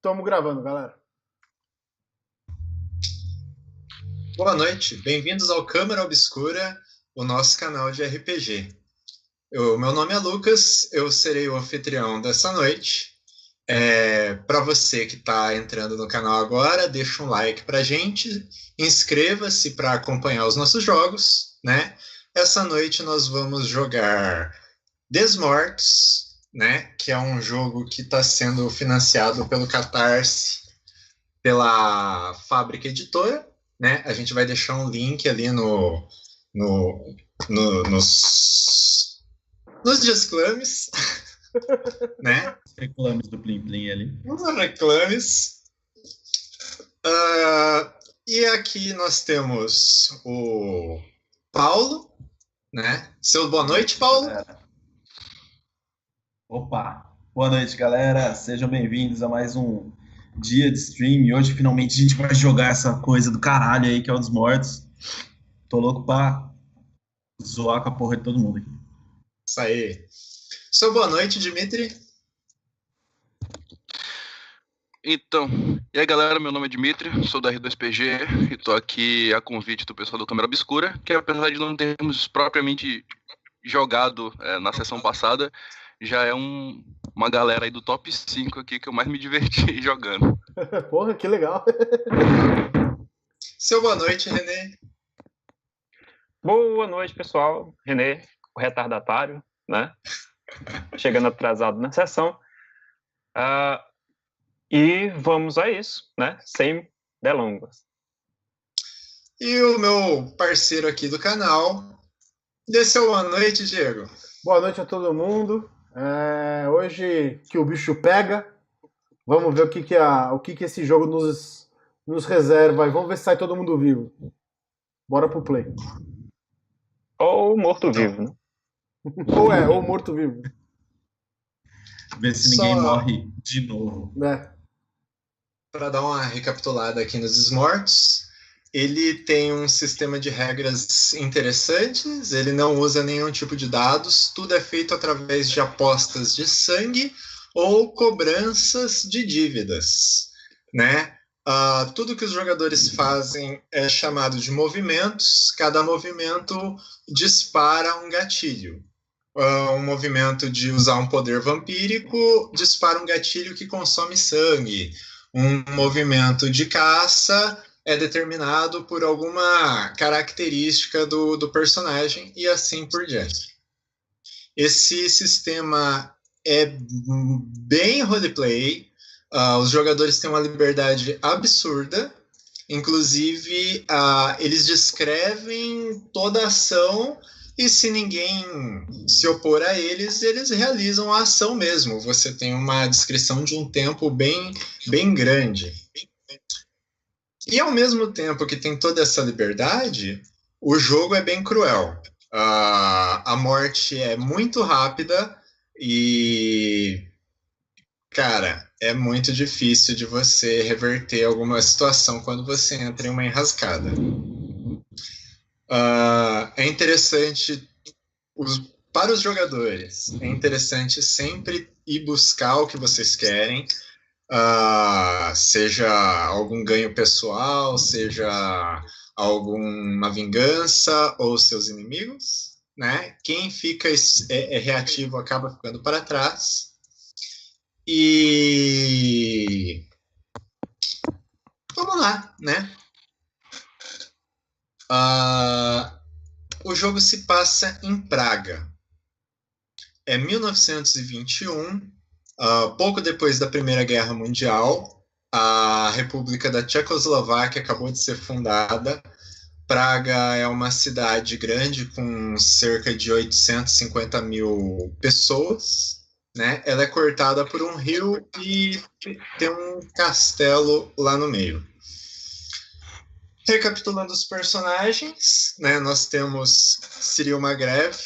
Estamos gravando, galera. Boa noite, bem-vindos ao Câmara Obscura, o nosso canal de RPG. Meu nome é Lucas, eu serei o anfitrião dessa noite. Para você que está entrando no canal agora, deixa um like pra gente, inscreva-se para acompanhar os nossos jogos, né? Essa noite nós vamos jogar Desmortos, né? Que é um jogo que está sendo financiado pelo Catarse, pela Fábrica Editora, né? A gente vai deixar um link ali nos disclames, né? Reclames do Plim Plim ali. Nos reclames. E aqui nós temos o Paulo, né? Seu boa noite, Paulo. Opa! Boa noite, galera. Sejam bem-vindos a mais um dia de stream. E hoje, finalmente, a gente vai jogar essa coisa do caralho aí, que é o Desmortos. Tô louco pra zoar com a porra de todo mundo aqui. Isso aí. Seu boa noite, Dimitri. Então, e aí galera, meu nome é Dimitri, sou da R2PG e tô aqui a convite do pessoal do Câmara Obscura, que apesar de não termos propriamente jogado na sessão passada, já é uma galera aí do top 5 aqui que eu mais me diverti jogando. Porra, que legal. Seu boa noite, René. Boa noite, pessoal. René, o retardatário, né? Chegando atrasado na sessão. E vamos a isso, né? Sem delongas. E o meu parceiro aqui do canal. Dê seu boa noite, Diego. Boa noite a todo mundo. Hoje que o bicho pega, vamos ver o que esse jogo nos reserva. Vamos ver se sai todo mundo vivo. Bora pro play. Ou morto-vivo, né? ou morto-vivo. Ver se ninguém morre de novo. Para dar uma recapitulada aqui nos Desmortos, ele tem um sistema de regras interessantes, ele não usa nenhum tipo de dados, tudo é feito através de apostas de sangue ou cobranças de dívidas, né? Tudo que os jogadores fazem é chamado de movimentos, cada movimento dispara um gatilho. Um movimento de usar um poder vampírico dispara um gatilho que consome sangue. Um movimento de caça é determinado por alguma característica do personagem e assim por diante. Esse sistema é bem roleplay. Os jogadores têm uma liberdade absurda. Inclusive, eles descrevem toda a ação e se ninguém se opor a eles, eles realizam a ação mesmo. Você tem uma descrição de um tempo bem grande. E ao mesmo tempo que tem toda essa liberdade, o jogo é bem cruel. A morte é muito rápida e, cara, é muito difícil de você reverter alguma situação quando você entra em uma enrascada. É interessante para os jogadores, é interessante sempre ir buscar o que vocês querem, seja algum ganho pessoal, seja alguma vingança ou seus inimigos, né? Quem fica reativo acaba ficando para trás. E vamos lá, né? O jogo se passa em Praga. É 1921, pouco depois da Primeira Guerra Mundial. A República da Tchecoslováquia acabou de ser fundada. Praga é uma cidade grande com cerca de 850 mil pessoas, né? Ela é cortada por um rio e tem um castelo lá no meio. Recapitulando os personagens, né, nós temos Cyril Magrev,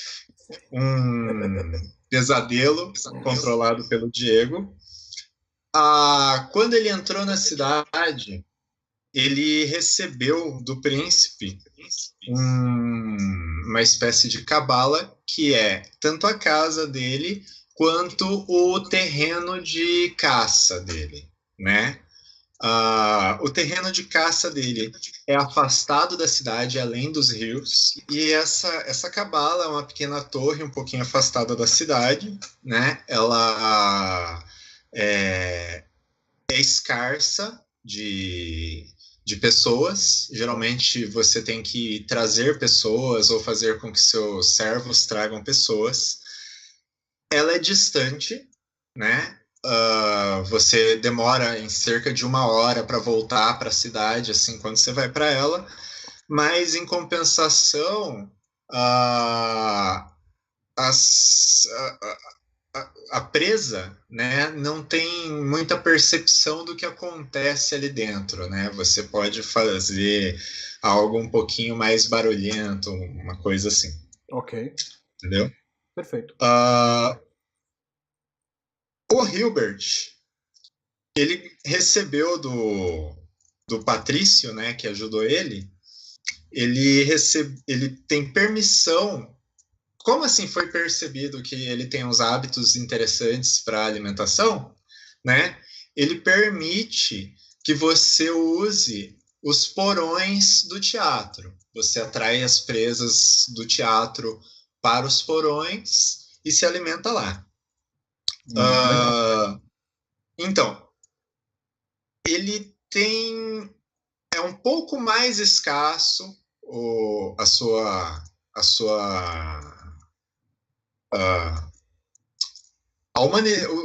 um pesadelo controlado pelo Diego. Quando ele entrou na cidade, ele recebeu do príncipe uma espécie de cabala, que é tanto a casa dele quanto o terreno de caça dele, né? O terreno de caça dele é afastado da cidade, além dos rios, e essa cabala é uma pequena torre um pouquinho afastada da cidade, né? Ela é escassa de pessoas. Geralmente você tem que trazer pessoas ou fazer com que seus servos tragam pessoas. Ela é distante, né? Você demora em cerca de 1 hora para voltar para a cidade, assim, quando você vai para ela, mas em compensação, a presa, né, não tem muita percepção do que acontece ali dentro, né? Você pode fazer algo um pouquinho mais barulhento, uma coisa assim. Ok. Entendeu? Perfeito. O Hilbert, ele recebeu do Patrício, né, que ajudou ele, ele tem permissão. Como assim foi percebido que ele tem uns hábitos interessantes para alimentação, né? Ele permite que você use os porões do teatro. Você atrai as presas do teatro para os porões e se alimenta lá. Então, ele é um pouco mais escasso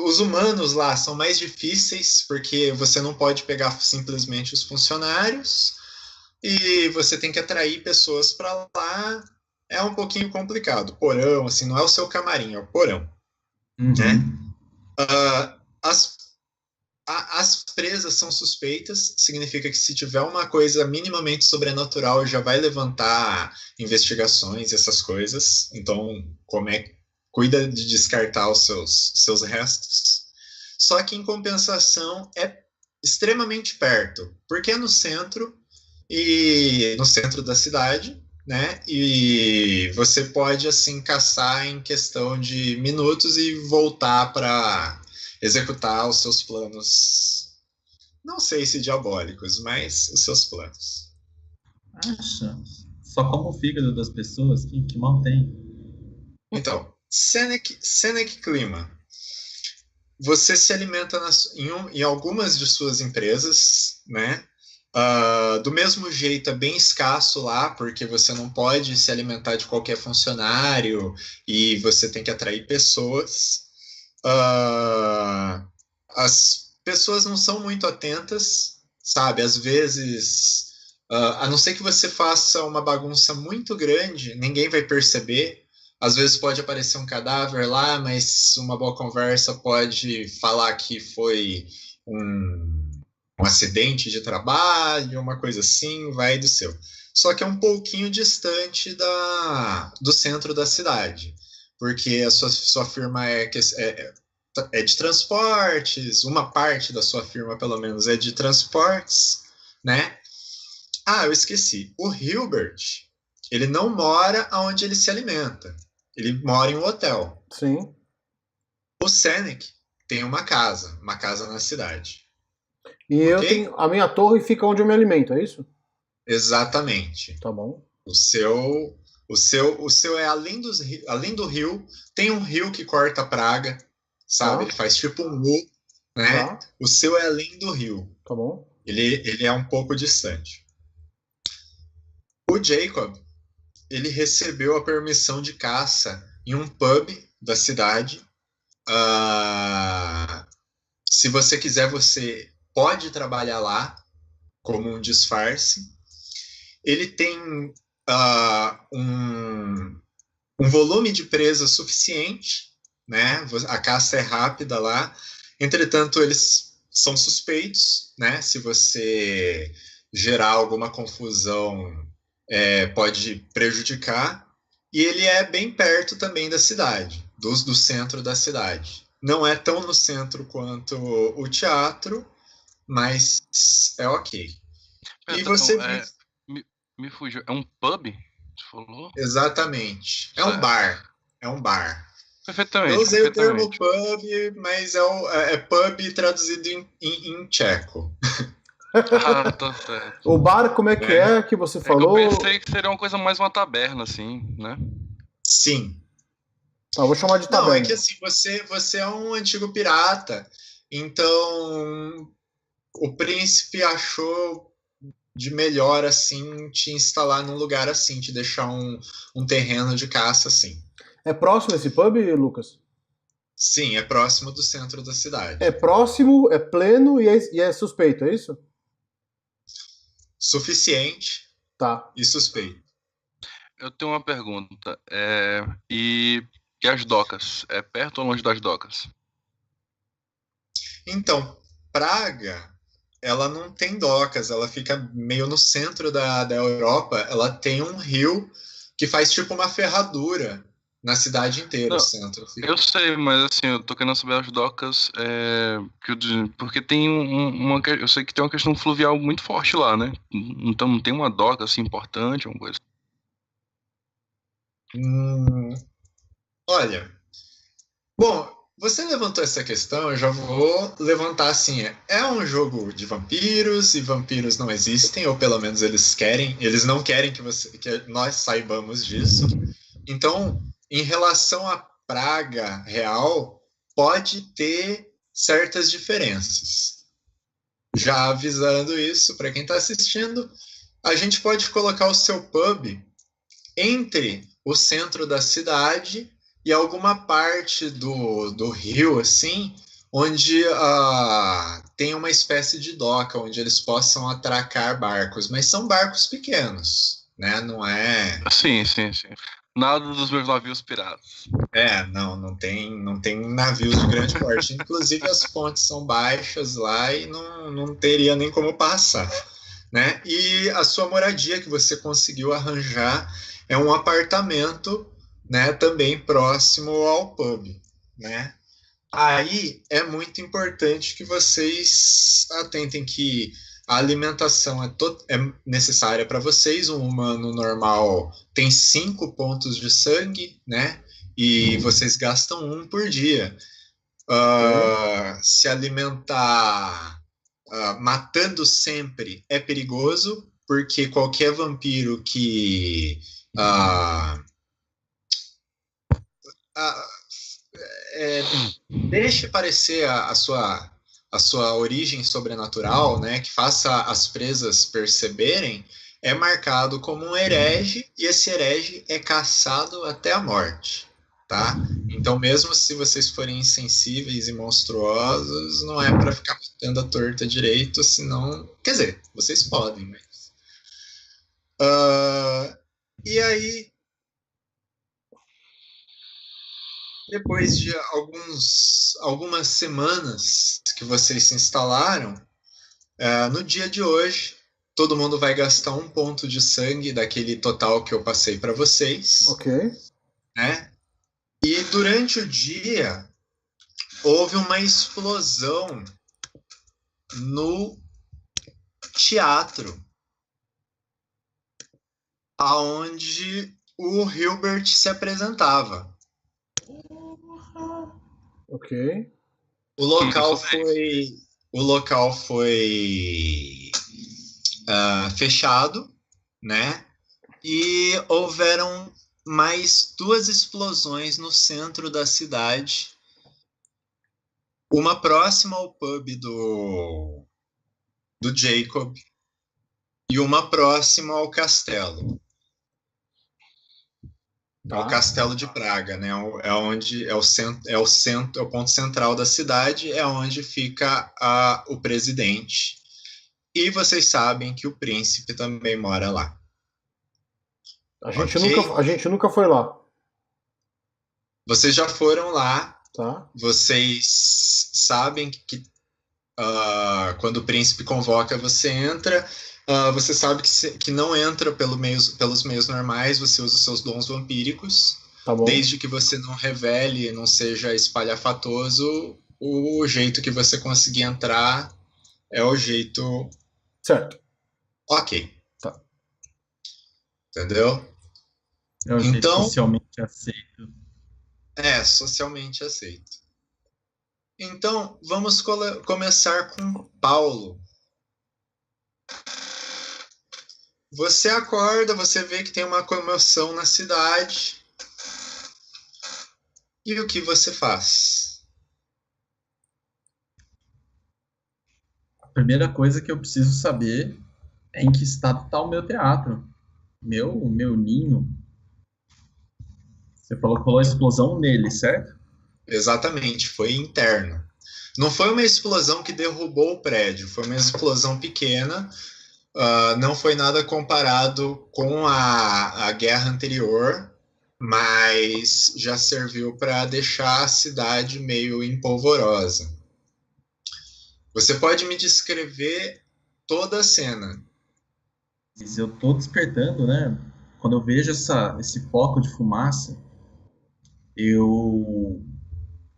os humanos lá são mais difíceis porque você não pode pegar simplesmente os funcionários e você tem que atrair pessoas para lá. É um pouquinho complicado. Porão, assim, não é o seu camarim, é o porão. Né? As presas são suspeitas, significa que se tiver uma coisa minimamente sobrenatural já vai levantar investigações, essas coisas. Então, cuida de descartar os seus restos. Só que, em compensação, é extremamente perto, porque é no centro da cidade, né? E você pode, assim, caçar em questão de minutos e voltar para executar os seus planos. Não sei se diabólicos, mas os seus planos. Acha? Só como o fígado das pessoas? Que mal tem? Então, Senec Clima. Você se alimenta em algumas de suas empresas, né? Do mesmo jeito, é bem escasso lá, porque você não pode se alimentar de qualquer funcionário e você tem que atrair pessoas. As pessoas não são muito atentas, sabe? Às vezes, a não ser que você faça uma bagunça muito grande, ninguém vai perceber. Às vezes pode aparecer um cadáver lá, mas uma boa conversa pode falar que foi um acidente de trabalho, uma coisa assim, vai do seu. Só que é um pouquinho distante do centro da cidade, porque a sua firma é de transportes, uma parte da sua firma, pelo menos, é de transportes, né? Eu esqueci. O Hilbert, ele não mora onde ele se alimenta. Ele mora em um hotel. Sim. O Senec tem uma casa na cidade. E okay? Eu tenho a minha torre fica onde eu me alimento, é isso? Exatamente. Tá bom. O seu é além do rio, tem um rio que corta a praga, sabe? Ele faz tipo um U, né? O seu é além do rio. Tá bom. Ele é um pouco distante. O Jacob, ele recebeu a permissão de caça em um pub da cidade. Se você quiser, você pode trabalhar lá como um disfarce. Ele tem um volume de presa suficiente, né? A caça é rápida lá. Entretanto, eles são suspeitos, né? Se você gerar alguma confusão, pode prejudicar. E ele é bem perto também da cidade, do centro da cidade. Não é tão no centro quanto o teatro, mas é ok. E você... Me fugiu. É um pub? Você falou? Exatamente. É um bar. Perfeitamente, Eu usei o termo perfeitamente. pub, mas é pub traduzido em tcheco. Ah, tá certo. O bar, como é Né? que você É que eu pensei falou? que seria uma coisa mais uma taberna, assim, né? Sim. Tá, vou chamar de Não, é taberna, que então. assim, você é um antigo pirata, então o príncipe achou de melhor assim te instalar num lugar assim, te deixar um terreno de caça assim. É próximo esse pub, Lucas? Sim, é próximo do centro da É cidade. próximo, é pleno e é suspeito, é isso? Suficiente Tá. e suspeito. Eu tenho uma pergunta. E as docas? É perto ou longe das docas? Então, Praga, ela não tem docas, ela fica meio no centro da Europa. Ela tem um rio que faz tipo uma ferradura na cidade inteira, o Não, centro. eu sei, mas assim, eu tô querendo saber as docas, porque tem eu sei que tem uma questão fluvial muito forte lá, né? Então não tem uma doca assim importante, uma coisa. Hum, olha, bom, você levantou essa questão, eu já vou levantar assim. É um jogo de vampiros e vampiros não existem, ou pelo menos eles não querem que nós saibamos disso. Então, em relação à praga real, pode ter certas diferenças. Já avisando isso para quem está assistindo, a gente pode colocar o seu pub entre o centro da cidade e alguma parte do rio, assim, onde tem uma espécie de doca, onde eles possam atracar barcos, mas são barcos pequenos, né? Não é. Sim, sim, sim. Nada dos meus navios piratas. Não tem navios de grande porte. Inclusive as pontes são baixas lá e não teria nem como passar, né? E a sua moradia que você conseguiu arranjar é um apartamento, né? Também próximo ao pub, né? Aí é muito importante que vocês atentem que a alimentação é necessária para vocês. Um humano normal tem 5 pontos de sangue, né? E vocês gastam um por dia. Ok. Se alimentar matando sempre é perigoso, porque qualquer vampiro que ah, ah, é, deixe parecer a sua origem sobrenatural, né, que faça as presas perceberem, é marcado como um herege e esse herege é caçado até a morte, tá? Então, mesmo se vocês forem insensíveis e monstruosos, não é para ficar matando a torta direito, senão, quer dizer, vocês podem, mas e aí, depois de algumas semanas que vocês se instalaram, no dia de hoje, todo mundo vai gastar um ponto de sangue daquele total que eu passei para vocês, Ok. né? E durante o dia houve uma explosão no teatro, aonde o Hilbert se apresentava. Ok. O local foi, o local foi fechado, né? E houveram mais 2 explosões no centro da cidade, uma próxima ao pub do Jacob e uma próxima ao castelo. Ao Tá. castelo de Praga, né? É onde é o ponto central da cidade, é onde fica o presidente. E vocês sabem que o príncipe também mora lá. A Ok? gente nunca foi lá, Vocês já foram lá, tá? vocês sabem que quando o príncipe convoca, você entra. Você sabe que não entra pelos meios normais, você usa os seus dons vampíricos. Tá bom. Desde que você não revele, não seja espalhafatoso, o jeito que você conseguir entrar é o jeito Certo. ok. Tá. Entendeu? É o jeito Então, socialmente aceito. É socialmente aceito. Então, vamos começar com Paulo. Você acorda, você vê que tem uma comoção na cidade. E o que você faz? A primeira coisa que eu preciso saber é em que estado está o meu teatro. Meu ninho. Você falou que rolou a explosão nele, certo? Exatamente, foi interno. Não foi uma explosão que derrubou o prédio, foi uma explosão pequena. Não foi nada comparado com a guerra anterior, mas já serviu para deixar a cidade meio empolvorosa. Você pode me descrever toda a cena? Mas eu tô despertando, né? Quando eu vejo esse foco de fumaça, eu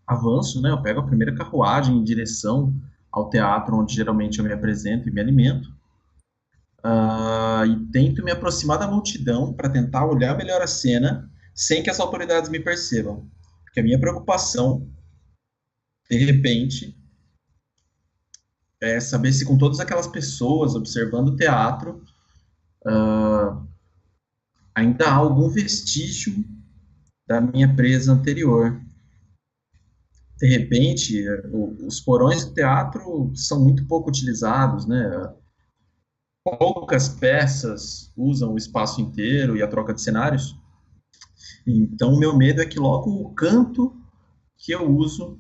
avanço, né? Eu pego a primeira carruagem em direção ao teatro onde geralmente eu me apresento e me alimento. E tento me aproximar da multidão para tentar olhar melhor a cena sem que as autoridades me percebam. Porque a minha preocupação, de repente, é saber se com todas aquelas pessoas observando o teatro, ainda há algum vestígio da minha presa anterior. De repente, os porões do teatro são muito pouco utilizados, né? Poucas peças usam o espaço inteiro e a troca de cenários. Então, o meu medo é que logo o canto que eu uso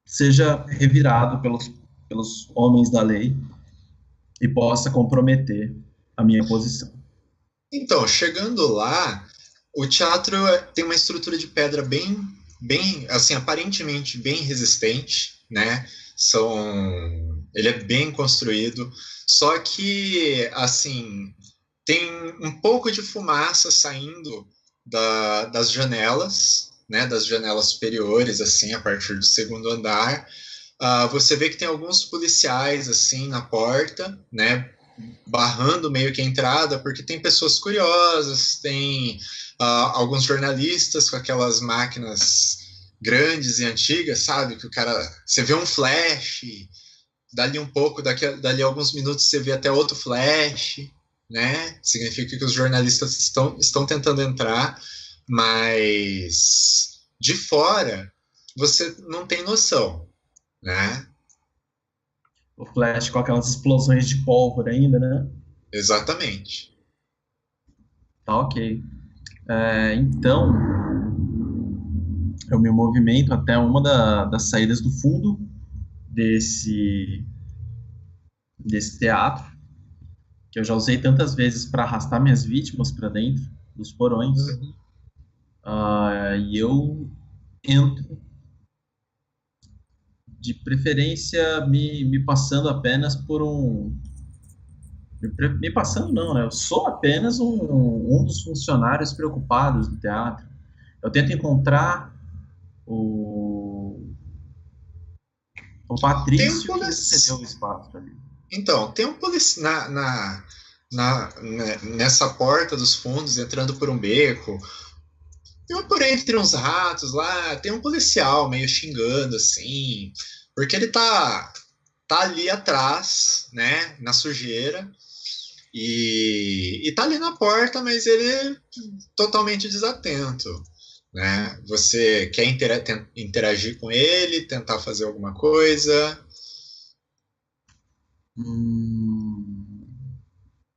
seja revirado pelos homens da lei e possa comprometer a minha posição. Então, chegando lá, o teatro tem uma estrutura de pedra bem, assim, aparentemente bem resistente, né? Ele é bem construído, só que, assim, tem um pouco de fumaça saindo das janelas, né? Das janelas superiores, assim, a partir do segundo andar. Você vê que tem alguns policiais, assim, na porta, né? Barrando meio que a entrada, porque tem pessoas curiosas, tem alguns jornalistas com aquelas máquinas grandes e antigas, sabe? Que o cara, você vê um flash, dali um pouco, dali alguns minutos você vê até outro flash, né? Significa que os jornalistas estão tentando entrar, mas de fora você não tem noção, né? O flash com aquelas explosões de pólvora ainda, né? Exatamente. Tá ok. Então, eu me movimento até uma das saídas do fundo desse teatro, que eu já usei tantas vezes para arrastar minhas vítimas para dentro dos porões. E eu entro, de preferência me passando apenas por um... Me passando não, né? Eu sou apenas um dos funcionários preocupados do teatro. Eu tento encontrar o Patrício que cedeu o espaço ali. Então, tem um policial nessa porta dos fundos, entrando por um beco, por entre uns ratos lá, tem um policial meio xingando, assim, porque ele tá ali atrás, né, na sujeira, e tá ali na porta, mas ele é totalmente desatento, né? Você quer interagir com ele, tentar fazer alguma coisa?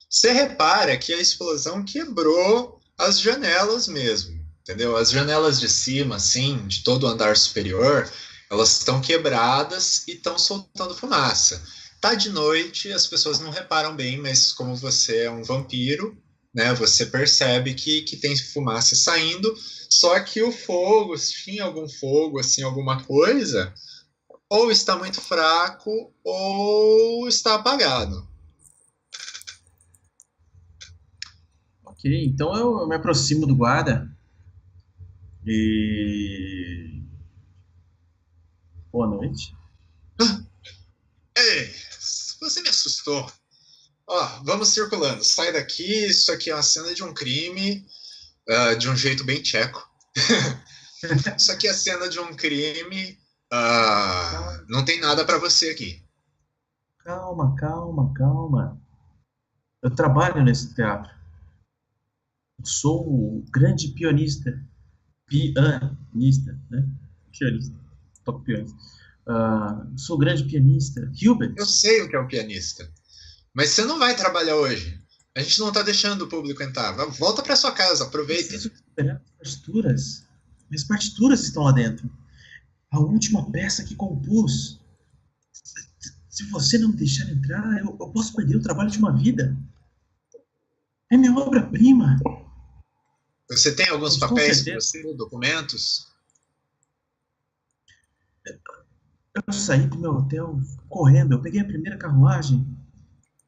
Você repara que a explosão quebrou as janelas mesmo, entendeu? As janelas de cima, assim, de todo o andar superior, elas estão quebradas e estão soltando fumaça. Tá de noite, as pessoas não reparam bem, mas como você é um vampiro, né, você percebe que tem fumaça saindo, só que o fogo, se tinha algum fogo, assim, alguma coisa, ou está muito fraco ou está apagado. Ok, então eu me aproximo do guarda e... Boa noite. Ei, você me assustou. Ó, vamos circulando. Sai daqui, isso aqui é uma cena de um crime. de um jeito bem tcheco. Isso aqui é cena de um crime. Não tem nada para você aqui. Calma, calma, calma. Eu trabalho nesse teatro. Eu sou o grande pianista. Pianista, né? Pianista. Toco piano. Sou o grande pianista. Hubert. Eu sei o que é um pianista. Mas você não vai trabalhar hoje. A gente não tá deixando o público entrar. Volta para sua casa, aproveita. Preciso recuperar as partituras. Minhas partituras estão lá dentro. A última peça que compus. Se você não me deixar entrar, eu posso perder o trabalho de uma vida. É minha obra-prima. Você tem alguns Com papéis com certeza. você, documentos? Eu saí do meu hotel correndo. Eu peguei a primeira carruagem.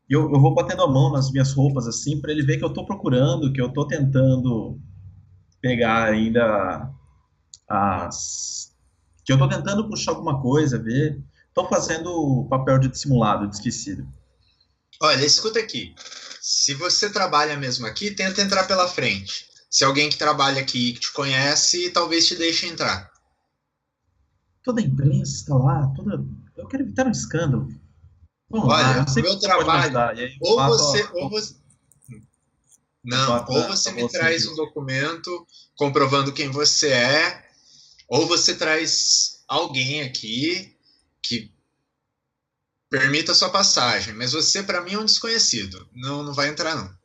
E eu vou batendo a mão nas minhas roupas, assim, para ele ver que eu tô procurando, que eu tô tentando pegar ainda as... que eu tô tentando puxar alguma coisa, ver. Tô fazendo o papel de dissimulado, de esquecido. Olha, escuta aqui. Se você trabalha mesmo aqui, tenta entrar pela frente. Se alguém que trabalha aqui que te conhece, talvez te deixe entrar. Toda a imprensa está lá, toda... Eu quero evitar um escândalo. Vamos lá, Olha, eu sei que meu você pode me trabalho, ajudar. E aí eu ou bato, você, ou você, não, ou você me traz um documento comprovando quem você é, ou você traz alguém aqui que permita a sua passagem. Mas você, para mim, é um desconhecido. Não, não vai entrar, não.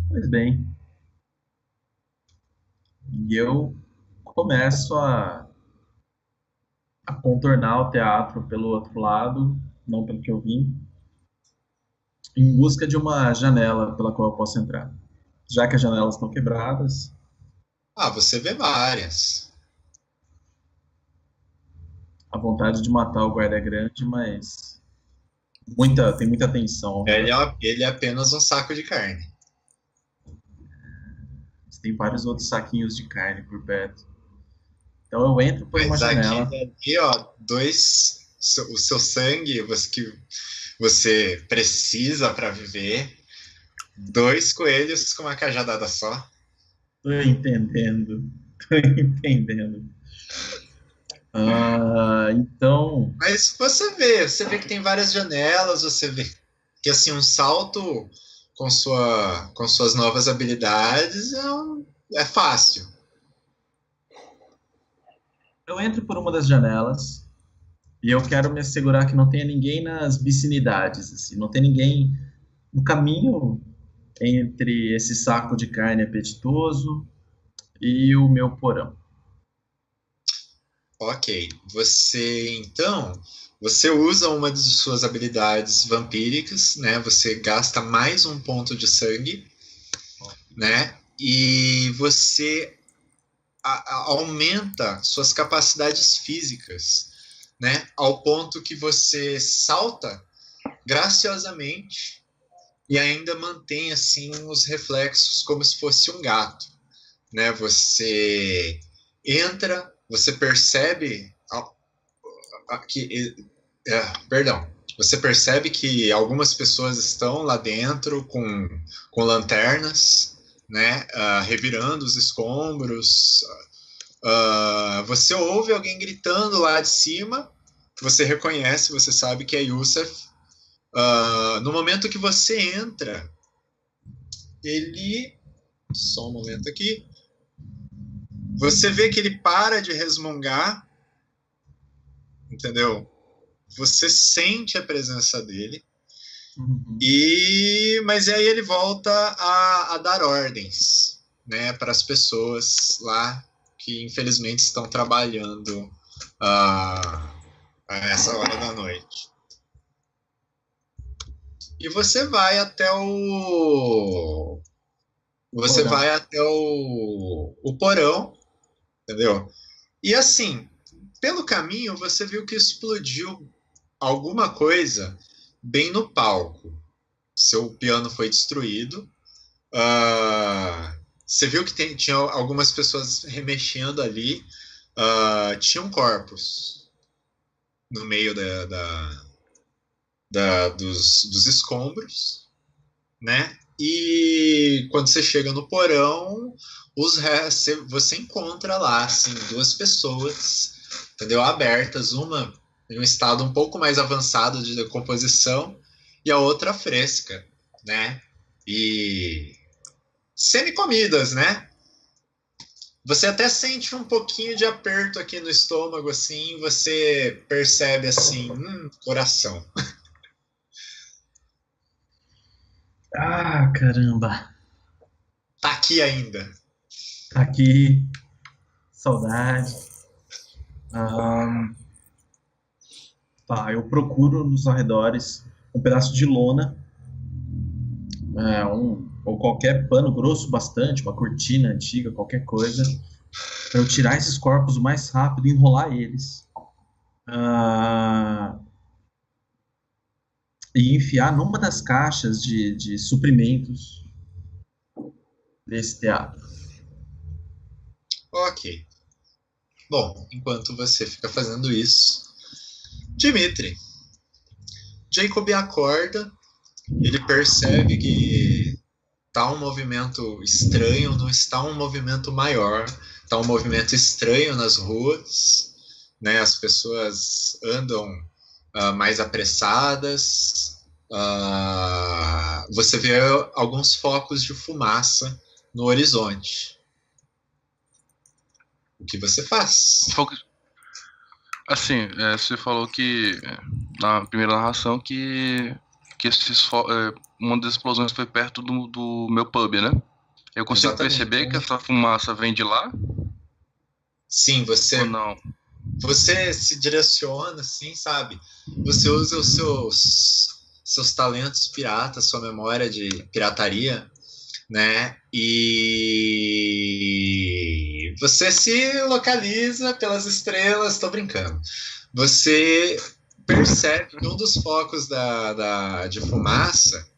Pois bem. E eu começo a contornar o teatro pelo outro lado, não pelo que eu vim, em busca de uma janela pela qual eu posso entrar. Já que as janelas estão quebradas, Você vê várias. a vontade de matar o guarda é grande, mas tem muita tensão ao redor. Ele é apenas um saco de carne. Tem vários outros saquinhos de carne por perto. Então eu entro por uma Mas janela. aqui, ó, o seu sangue, que você precisa para viver, 2 coelhos com uma cajadada só. Tô entendendo. Tô entendendo. Então, Mas você vê que tem várias janelas, você vê que assim um salto com suas novas habilidades é fácil. eu entro por uma das janelas e eu quero me assegurar que não tenha ninguém nas vicinidades, assim, não tem ninguém no caminho entre esse saco de carne apetitoso e o meu porão. Ok, você usa uma de suas habilidades vampíricas, né? Você gasta mais um ponto de sangue, né? E você aumenta suas capacidades físicas, né? Ao ponto que você salta graciosamente e ainda mantém assim os reflexos como se fosse um gato, né? Você entra, você percebe que, perdão, você percebe que algumas pessoas estão lá dentro com lanternas, né? Revirando os escombros. Você ouve alguém gritando lá de cima, você reconhece, você sabe que é Youssef. No momento que você entra, ele... Só um momento aqui. Você vê que ele para de resmungar, entendeu? Você sente a presença dele, mas aí ele volta a dar ordens, né, para as pessoas lá que infelizmente estão trabalhando a essa hora da noite. E você vai até o porão, entendeu? E assim, pelo caminho você viu que explodiu alguma coisa bem no palco. Seu piano foi destruído. Você viu que tinha algumas pessoas remexendo ali. Tinham corpos no meio dos escombros, né? e quando você chega no porão, você encontra lá, assim, 2 pessoas, entendeu? Abertas, uma em um estado um pouco mais avançado de decomposição e a outra fresca, né? E semi-comidas, né? Você até sente um pouquinho de aperto aqui no estômago, assim, você percebe assim, coração. Ah, caramba. Tá aqui ainda. Tá aqui. Saudade. Tá, eu procuro nos arredores um pedaço de lona, ou qualquer pano grosso bastante, uma cortina antiga, qualquer coisa, para eu tirar esses corpos o mais rápido e enrolar eles. E enfiar numa das caixas de suprimentos desse teatro. Ok. Bom, enquanto você fica fazendo isso, Dimitri, Jacob acorda, ele percebe que tá um movimento estranho, não está um movimento maior, tá um movimento estranho nas ruas, né? As pessoas andam mais apressadas, você vê alguns focos de fumaça no horizonte. O que você faz? Assim, você falou que na primeira narração que uma das explosões foi perto do meu pub, né? Eu consigo Exatamente. perceber que essa fumaça vem de lá? Sim, Ou não? Você se direciona, assim, sabe? Você usa os seus talentos piratas, sua memória de pirataria, né? E você se localiza pelas estrelas, tô brincando. Você percebe que um dos focos de fumaça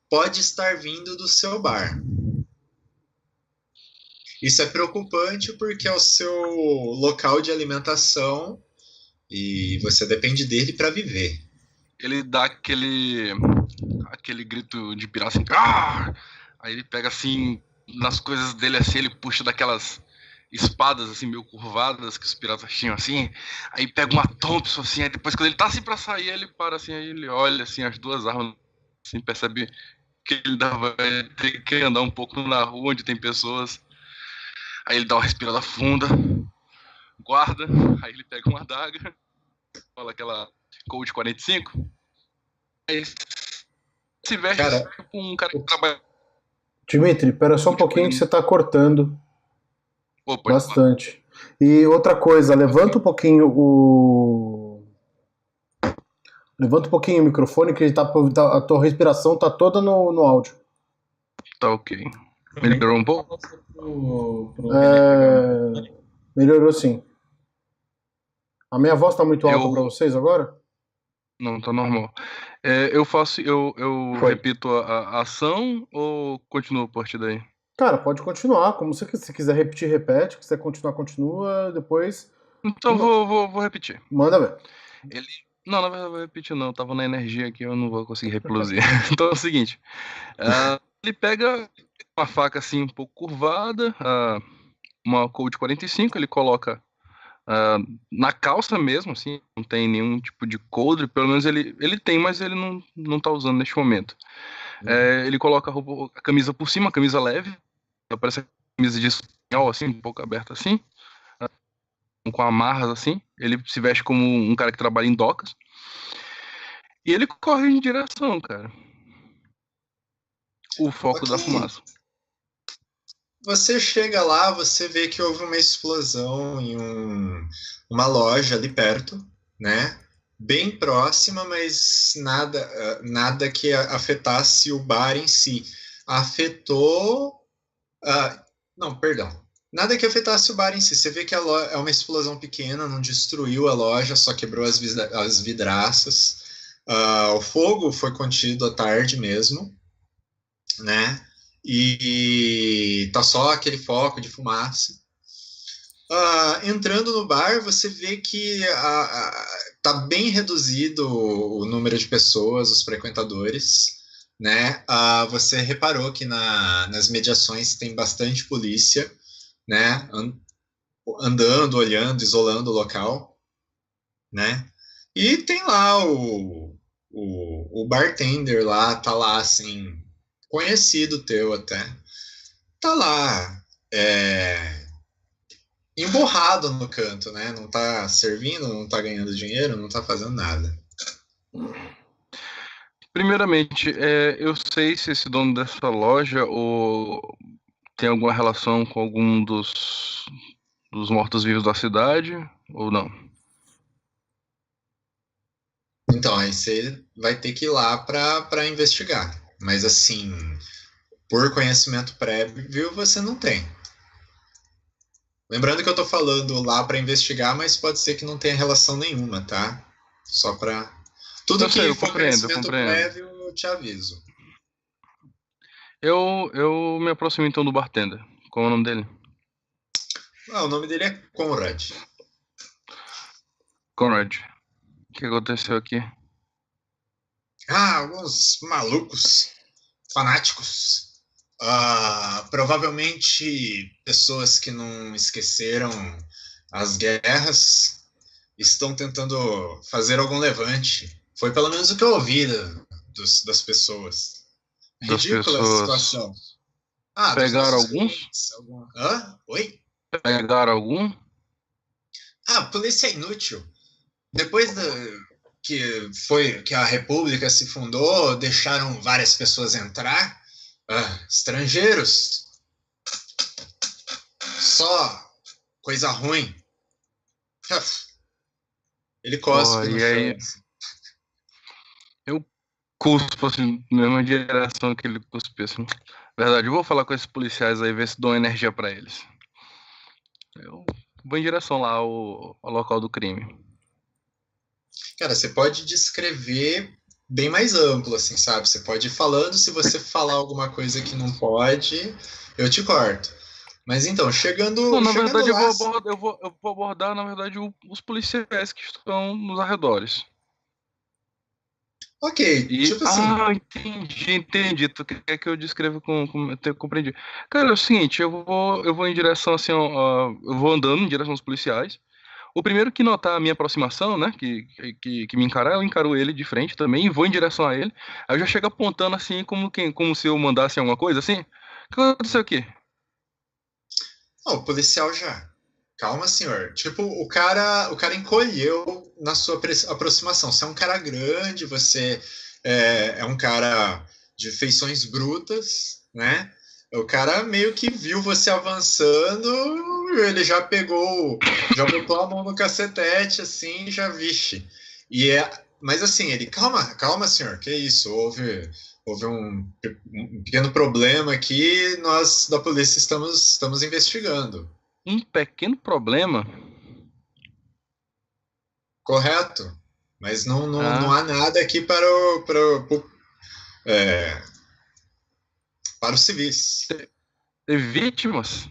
pode estar vindo do seu bar. Isso é preocupante porque é o seu local de alimentação e você depende dele para viver. Ele dá aquele grito de pirata assim, ah! Aí ele pega assim, nas coisas dele assim, ele puxa daquelas espadas assim, meio curvadas que os piratas tinham assim, aí pega uma Thompson assim, aí depois quando ele tá assim pra sair, ele para assim, aí ele olha assim, as 2 armas, assim, percebe que ele vai ter que andar um pouco na rua onde tem pessoas. Aí ele dá uma respirada funda, guarda, aí ele pega uma adaga, fala aquela Colt 45, aí se veste com um cara que trabalha. Dimitri, pera só um pouquinho que você tá cortando. Opa, bastante. E outra coisa, levanta um pouquinho o microfone, que a tua respiração tá toda no áudio. Tá ok. Melhorou um pouco? Melhorou sim. A minha voz tá muito alta pra vocês agora? Não, tá normal. Eu repito a ação ou continuo a partir daí? Cara, pode continuar. Como você quiser repetir, repete. Se quiser continuar, continua. Depois. Então vou repetir. Manda ver. Não, na verdade eu vou repetir não. Eu tava na energia aqui, eu não vou conseguir reproduzir. Então é o seguinte. Ele pega uma faca assim um pouco curvada, uma Colt 45, ele coloca na calça mesmo, assim, não tem nenhum tipo de coldre, pelo menos ele tem, mas ele não tá usando neste momento. Ele coloca a camisa por cima, a camisa leve, parece a camisa de espanhol, assim, um pouco aberta assim, com amarras assim, ele se veste como um cara que trabalha em docas, e ele corre em direção, cara. O foco da fumaça. Você chega lá, você vê que houve uma explosão em uma loja ali perto, né? Bem próxima, mas nada que afetasse o bar em si. Afetou... não, perdão. Nada que afetasse o bar em si. Você vê que é uma explosão pequena, não destruiu a loja, só quebrou as vidraças. O fogo foi contido à tarde mesmo, né? E tá só aquele foco de fumaça. Entrando no bar, você vê que tá bem reduzido o número de pessoas, os frequentadores, né? Você reparou que nas mediações tem bastante polícia, né? Andando, olhando, isolando o local, né? E tem lá o bartender lá, tá lá, assim, conhecido teu até. Tá lá, emborrado no canto, né? Não tá servindo, não tá ganhando dinheiro, não tá fazendo nada. Primeiramente, eu sei se esse dono dessa loja ou tem alguma relação com algum dos mortos-vivos da cidade ou não. Então, aí você vai ter que ir lá para investigar. Mas, assim, por conhecimento prévio, você não tem. Lembrando que eu tô falando lá para investigar, mas pode ser que não tenha relação nenhuma, tá? Só para tudo que eu for compreendo. conhecimento prévio, eu te aviso. Eu me aproximo então do bartender. Qual é o nome dele? O nome dele é Conrad. Conrad. O que aconteceu aqui? Alguns malucos, fanáticos. Provavelmente pessoas que não esqueceram as guerras estão tentando fazer algum levante. Foi pelo menos o que eu ouvi das pessoas. Ridícula essa situação. Pegaram alguns? Oi? Pegaram algum? A polícia é inútil. Depois que a República se fundou, deixaram várias pessoas entrar. Estrangeiros. Só coisa ruim. Ele cospe no chão. Eu cuspo assim, na mesma direção que ele cuspiu. Assim. Verdade, eu vou falar com esses policiais aí, ver se dou energia pra eles. Eu vou em direção lá ao local do crime. Cara, você pode descrever bem mais amplo, assim, sabe? Você pode ir falando, se você falar alguma coisa que não pode, eu te corto. Mas então, chegando na verdade, lá... eu vou abordar, na verdade, os policiais que estão nos arredores. Ok, tipo assim... Entendi. Tu quer que eu descreva eu compreendi. Cara, é o seguinte, eu vou em direção, assim, eu vou andando em direção aos policiais. O primeiro que notar a minha aproximação, né, que me encarar, eu encaro ele de frente também e vou em direção a ele. Aí eu já chego apontando assim, como se eu mandasse alguma coisa, assim. O que aconteceu aqui? O policial já. Calma, senhor. Tipo, o cara encolheu na sua aproximação. Você é um cara grande, você é um cara de feições brutas, né? O cara meio que viu você avançando, ele já botou a mão no cacetete, assim, já vixe. Mas assim, ele, calma, senhor, que isso? Houve um pequeno problema aqui, nós da polícia estamos investigando. Um pequeno problema? Correto. Mas não há nada aqui para os civis. Teve vítimas?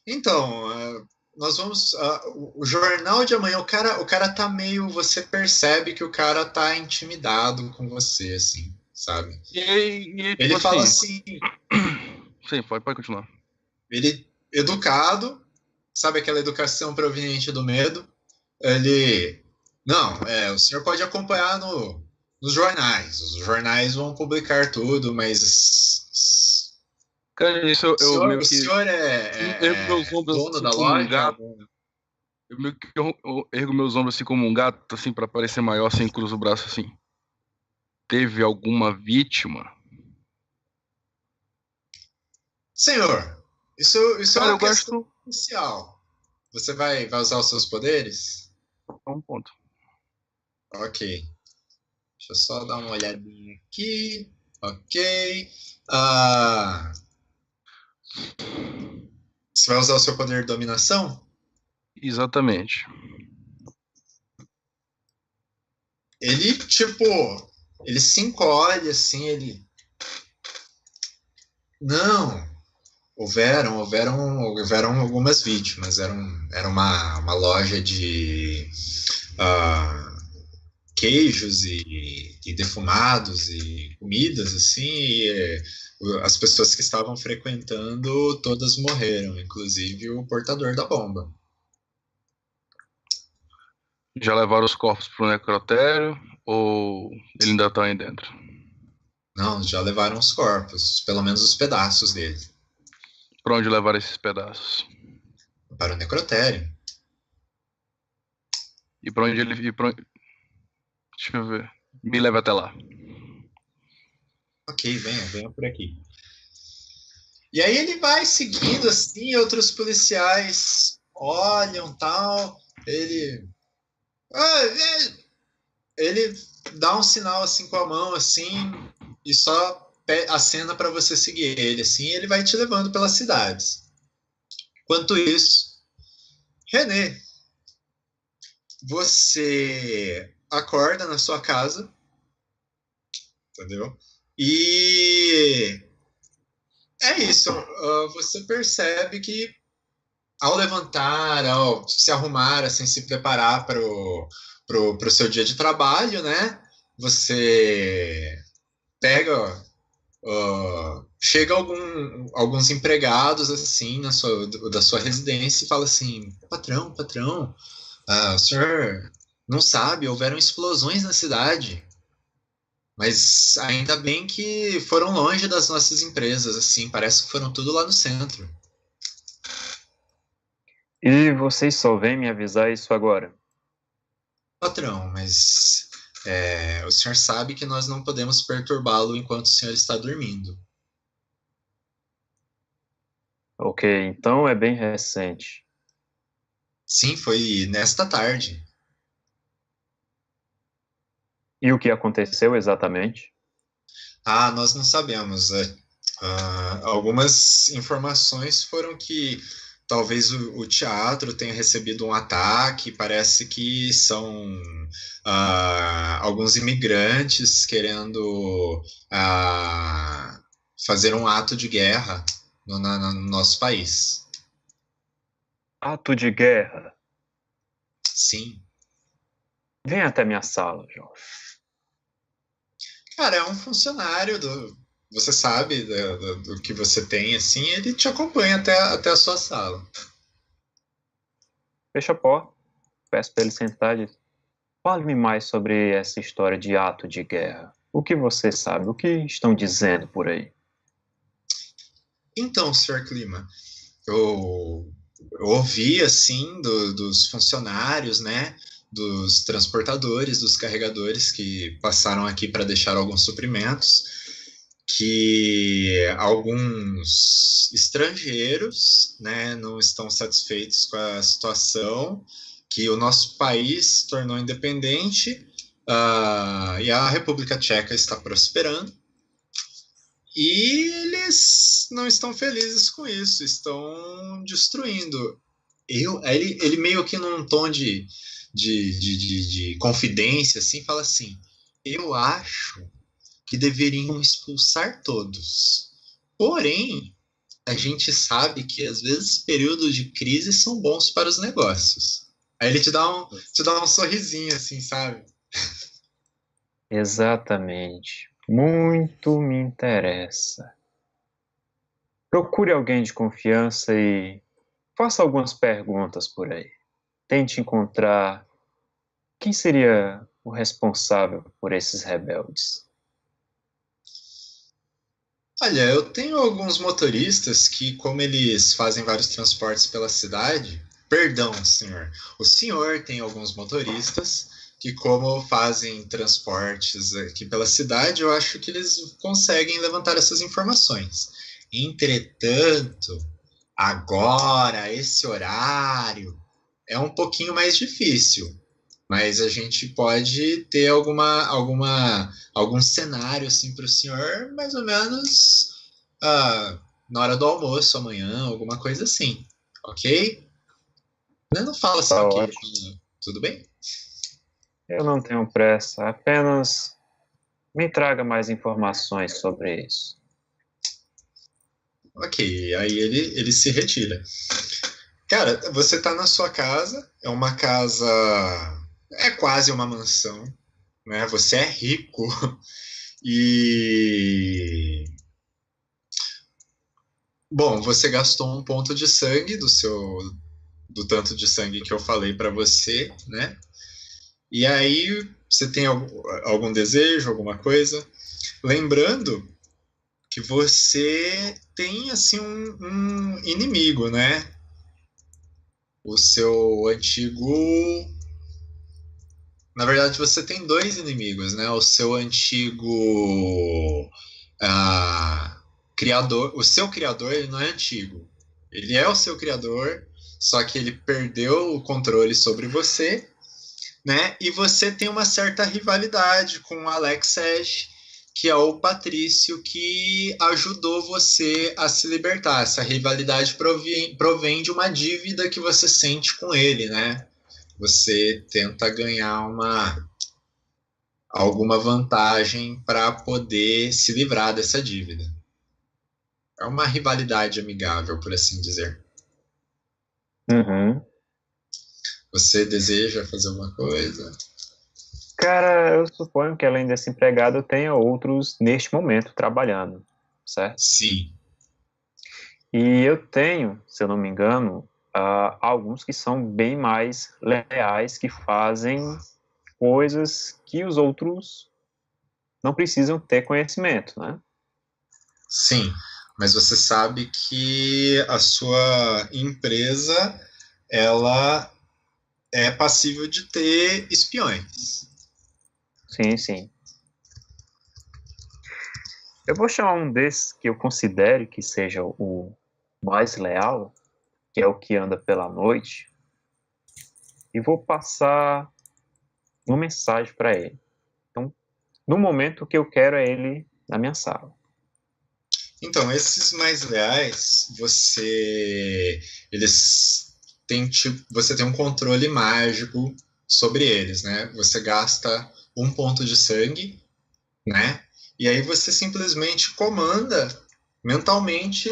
Então, nós vamos... o jornal de amanhã, o cara tá meio... Você percebe que o cara tá intimidado com você, assim, sabe? Ele fala assim... Sim, pode continuar. Ele, educado, sabe aquela educação proveniente do medo? Ele... Não, o senhor pode acompanhar nos jornais. Os jornais vão publicar tudo, mas... Cara, isso o senhor é dono da loja? Eu meio que ergo meus ombros assim como um gato, assim, pra parecer maior, assim, cruzo o braço assim. Teve alguma vítima? Senhor, isso cara, é uma questão inicial. Você vai usar os seus poderes? Um ponto. Ok. Deixa eu só dar uma olhadinha aqui. Ok. Você vai usar o seu poder de dominação? Exatamente. Ele, tipo... Ele se encolhe, assim, ele... Não... Houveram algumas vítimas. Era uma loja queijos e defumados e comidas, assim, as pessoas que estavam frequentando todas morreram, inclusive o portador da bomba. Já levaram os corpos pro necrotério ou ele ainda tá aí dentro? Não, já levaram os corpos, pelo menos os pedaços dele, Pra onde levaram esses pedaços? para o necrotério. E pra onde ele... Deixa eu ver. Me leva até lá. Ok, venha por aqui. E aí ele vai seguindo assim, outros policiais olham tal, ele ele dá um sinal assim com a mão assim e só acena para você seguir ele assim, e ele vai te levando pelas cidades. Enquanto isso, René, você acorda na sua casa, entendeu? E é isso. Você percebe que ao levantar, ao se arrumar, assim, se preparar para o seu dia de trabalho, né? Você pega, chega alguns empregados assim da sua residência e fala assim: patrão, o senhor não sabe, houveram explosões na cidade. Mas ainda bem que foram longe das nossas empresas, assim, parece que foram tudo lá no centro. E vocês só vêm me avisar isso agora? Patrão, mas o senhor sabe que nós não podemos perturbá-lo enquanto o senhor está dormindo. Ok, então é bem recente. Sim, foi nesta tarde. E o que aconteceu exatamente? Nós não sabemos. Algumas informações foram que talvez o teatro tenha recebido um ataque. Parece que são alguns imigrantes querendo fazer um ato de guerra no nosso país. Ato de guerra. Sim. Vem até minha sala, jovem. Cara, é um funcionário você sabe do que você tem, assim, ele te acompanha até a sua sala. Fecha a porta. Peço para ele sentar e diz: fale-me mais sobre essa história de ato de guerra. O que você sabe? O que estão dizendo por aí? Então, Sr. Clima, eu ouvi, assim, dos funcionários, né, dos transportadores, dos carregadores que passaram aqui para deixar alguns suprimentos, que alguns estrangeiros, né, não estão satisfeitos com a situação, que o nosso país se tornou independente, e a República Tcheca está prosperando, e eles não estão felizes com isso, estão destruindo. Ele meio que num tom de confidência, assim, fala assim: eu acho que deveriam expulsar todos. Porém, a gente sabe que às vezes períodos de crise são bons para os negócios. Aí ele te dá um sorrisinho, assim, sabe? Exatamente. Muito me interessa. Procure alguém de confiança e faça algumas perguntas por aí. Tente encontrar quem seria o responsável por esses rebeldes. Olha, eu tenho alguns motoristas que, como eles fazem vários transportes pela cidade... Perdão, senhor. O senhor tem alguns motoristas que, como fazem transportes aqui pela cidade, eu acho que eles conseguem levantar essas informações. Entretanto, agora, esse horário, é um pouquinho mais difícil. Mas a gente pode ter algum cenário assim para o senhor, mais ou menos na hora do almoço amanhã, alguma coisa assim, ok? Não fala assim, Tá ok, ótimo. tudo bem? Eu não tenho pressa, apenas me traga mais informações sobre isso. Ok, aí ele se retira. Cara, você tá na sua casa, é uma casa, é quase uma mansão, né? Você é rico e bom, você gastou um ponto de sangue do tanto de sangue que eu falei para você, né? E aí você tem algum desejo, alguma coisa? Lembrando que você tem assim um inimigo, né? O seu antigo. Na verdade, você tem dois inimigos, né? O seu antigo criador. O seu criador, ele não é antigo. Ele é o seu criador, só que ele perdeu o controle sobre você, né? E você tem uma certa rivalidade com o Alex Ash, que é o Patrício que ajudou você a se libertar. Essa rivalidade provém de uma dívida que você sente com ele, né? Você tenta ganhar alguma vantagem para poder se livrar dessa dívida. É uma rivalidade amigável, por assim dizer. Uhum. Você deseja fazer alguma coisa? Cara, eu suponho que além desse empregado tenha outros neste momento trabalhando, certo? Sim. E eu tenho, se eu não me engano, alguns que são bem mais leais, que fazem coisas que os outros não precisam ter conhecimento, né? Sim, mas você sabe que a sua empresa, ela é passível de ter espiões. Sim, sim. Eu vou chamar um desses que eu considere que seja o mais leal, que é o que anda pela noite, e vou passar uma mensagem para ele. Então, no momento que eu quero é ele na minha sala. Então, esses mais leais, você tem um controle mágico sobre eles, né? Você gasta um ponto de sangue, né? E aí você simplesmente comanda mentalmente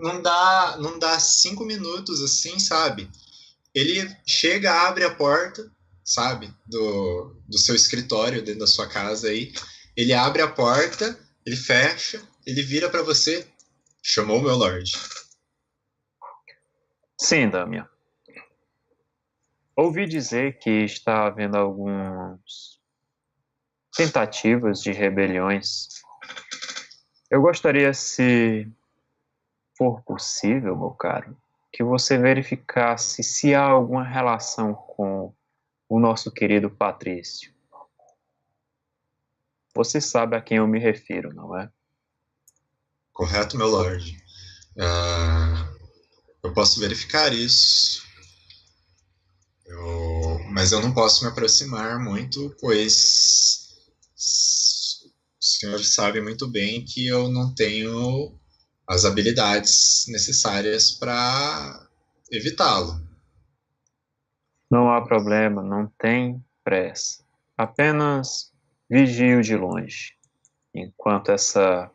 não dá 5 minutos assim, sabe? Ele chega, abre a porta, sabe? Do seu escritório dentro da sua casa aí. Ele abre a porta, ele fecha, ele vira para você. Chamou meu lord. Sim, Damian. Ouvi dizer que está havendo algumas tentativas de rebeliões. Eu gostaria, se for possível, meu caro, que você verificasse se há alguma relação com o nosso querido Patrício. Você sabe a quem eu me refiro, não é? Correto, meu lord. Eu posso verificar isso. Mas eu não posso me aproximar muito, pois o senhor sabe muito bem que eu não tenho as habilidades necessárias para evitá-lo. Não há problema, não tem pressa. Apenas vigio de longe. Enquanto essa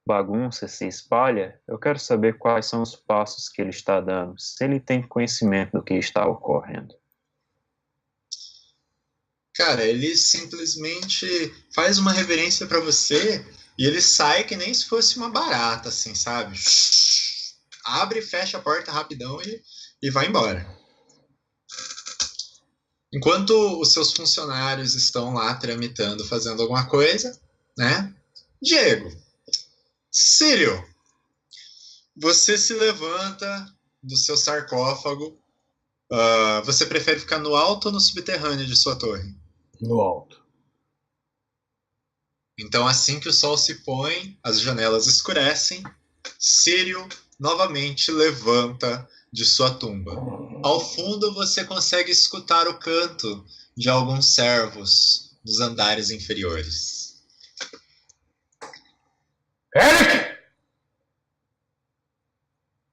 bagunça se espalha, eu quero saber quais são os passos que ele está dando, se ele tem conhecimento do que está ocorrendo. Cara, ele simplesmente faz uma reverência para você e ele sai que nem se fosse uma barata, assim, sabe? Abre e fecha a porta rapidão e vai embora. Enquanto os seus funcionários estão lá tramitando, fazendo alguma coisa, né? Diego, Círio, você se levanta do seu sarcófago. Você prefere ficar no alto ou no subterrâneo de sua torre? No alto. Então, assim que o sol se põe, as janelas escurecem, Círio novamente levanta de sua tumba. Ao fundo, você consegue escutar o canto de alguns servos nos andares inferiores. Eric!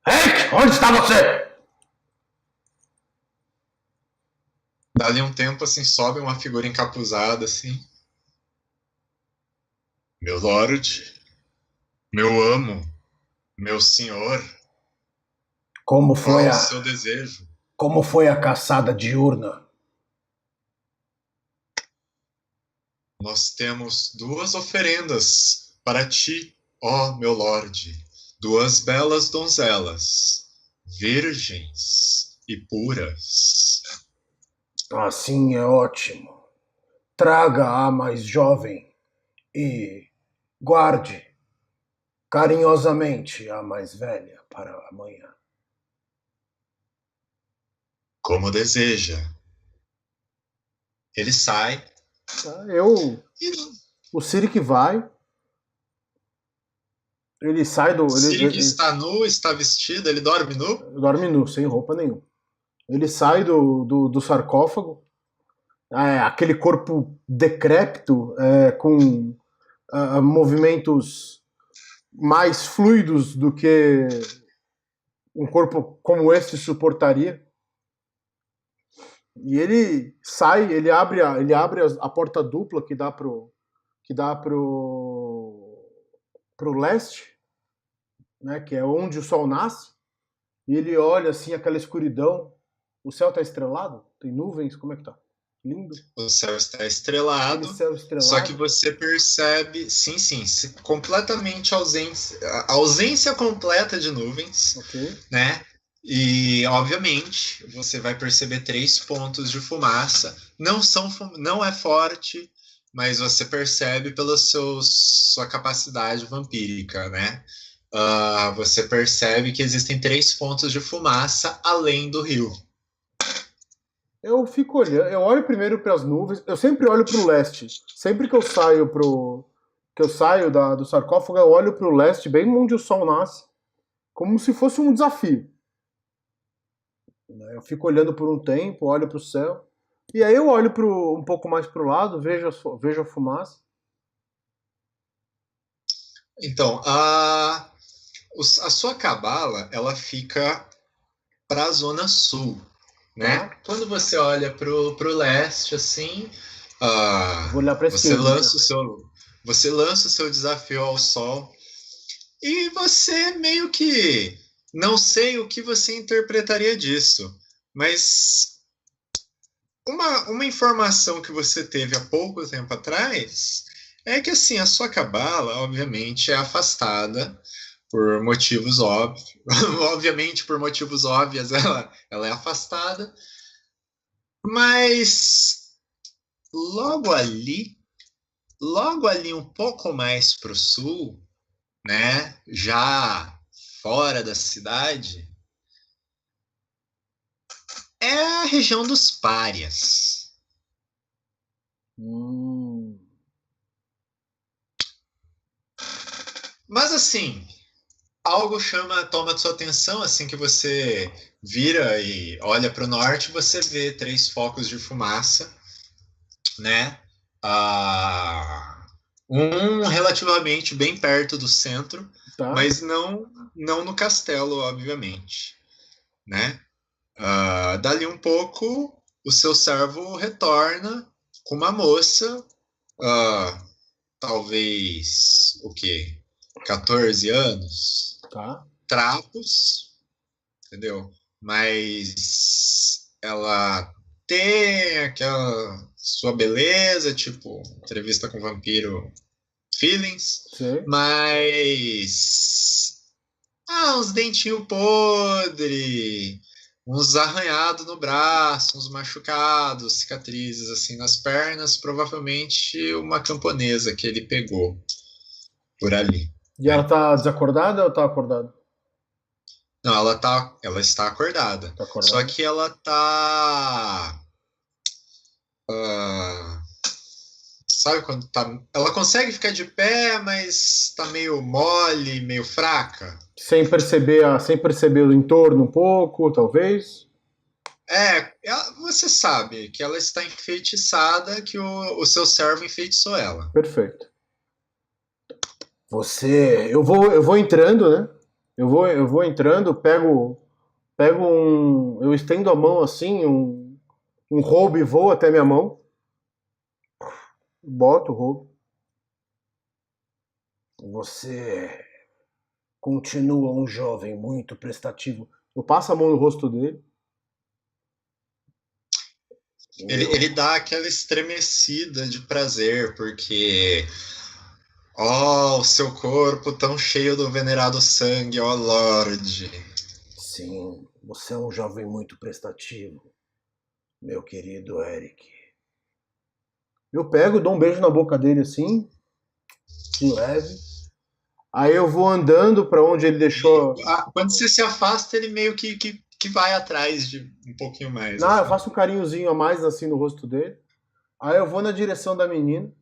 Eric, onde está você? Dali um tempo, assim, sobe uma figura encapuzada, assim. Meu lord, meu amo, meu senhor, Como qual foi o seu desejo? como foi a caçada diurna? nós temos 2 oferendas para ti, ó meu lorde. 2 belas donzelas, virgens e puras. Assim é ótimo. Traga a mais jovem e guarde carinhosamente a mais velha para amanhã. Como deseja. Ele sai Tá? e O Sirik vai. Ele sai do. Sirik Ele está nu, está vestido, ele dorme nu. dorme nu, sem roupa nenhuma. Ele sai do sarcófago. Aquele corpo decrépito, com movimentos mais fluidos do que um corpo como este suportaria. E ele sai, ele abre a porta dupla que dá pro leste, né, que é onde o sol nasce. E ele olha assim aquela escuridão. O céu tá estrelado? Tem nuvens? Como é que tá? Lindo. O céu está estrelado. Aquele céu estrelado. Só que você percebe, sim, completamente ausência completa de nuvens, Ok. né? E, obviamente, você vai perceber 3 pontos de fumaça. Não é forte, mas você percebe pela sua capacidade vampírica, né? Você percebe que existem 3 pontos de fumaça além do rio. Eu fico olhando, eu olho primeiro para as nuvens, eu sempre olho para o leste. Sempre que eu saio do sarcófago, eu olho para o leste, bem onde o sol nasce, como se fosse um desafio. Eu fico olhando por um tempo, olho para o céu, e aí eu olho um pouco mais para o lado, vejo a fumaça. Então, a sua cabala, ela fica para a zona sul, né? Quando você olha pro leste, assim, Vou olhar para a você esquerda. lança o seu desafio ao sol e você meio que não sei o que você interpretaria disso, mas uma informação que você teve há pouco tempo atrás é que assim a sua cabala, obviamente, é afastada por motivos óbvios. Obviamente, por motivos óbvios, ela é afastada. Mas logo ali um pouco mais para o sul, né, já fora da cidade, é a região dos párias. Mas assim, algo toma sua atenção assim que você vira e olha para o norte, você vê 3 focos de fumaça, né? Um relativamente bem perto do centro, Tá. mas não no castelo, obviamente, né? Dali um pouco, o seu servo retorna com uma moça, talvez, 14 anos, Tá. trapos, entendeu? Mas ela tem aquela sua beleza, tipo, entrevista com vampiro feelings, Sei. mas uns dentinhos podres, uns arranhados no braço, uns machucados, cicatrizes assim nas pernas, provavelmente uma camponesa que ele pegou por ali. E ela tá desacordada ou tá acordada? Não, ela está acordada. Tá acordada. Só que ela tá. Sabe quando tá. Ela consegue ficar de pé, mas tá meio mole, meio fraca. Sem perceber o entorno um pouco, talvez. Você sabe que ela está enfeitiçada, que o seu servo enfeitiçou ela. Perfeito. Eu vou entrando, né? Eu vou entrando, eu estendo a mão assim, um roube voa até minha mão. Boto o roube. Você continua um jovem muito prestativo. Eu passo a mão no rosto dele. Ele dá aquela estremecida de prazer, porque ó, o seu corpo tão cheio do venerado sangue, ó Lorde. Sim, você é um jovem muito prestativo, meu querido Eric. Eu pego, dou um beijo na boca dele assim, de leve. Aí eu vou andando pra onde ele deixou. Quando você se afasta, ele meio que vai atrás de um pouquinho mais. Não, eu assim. faço um carinhozinho a mais assim no rosto dele. Aí eu vou na direção da menina.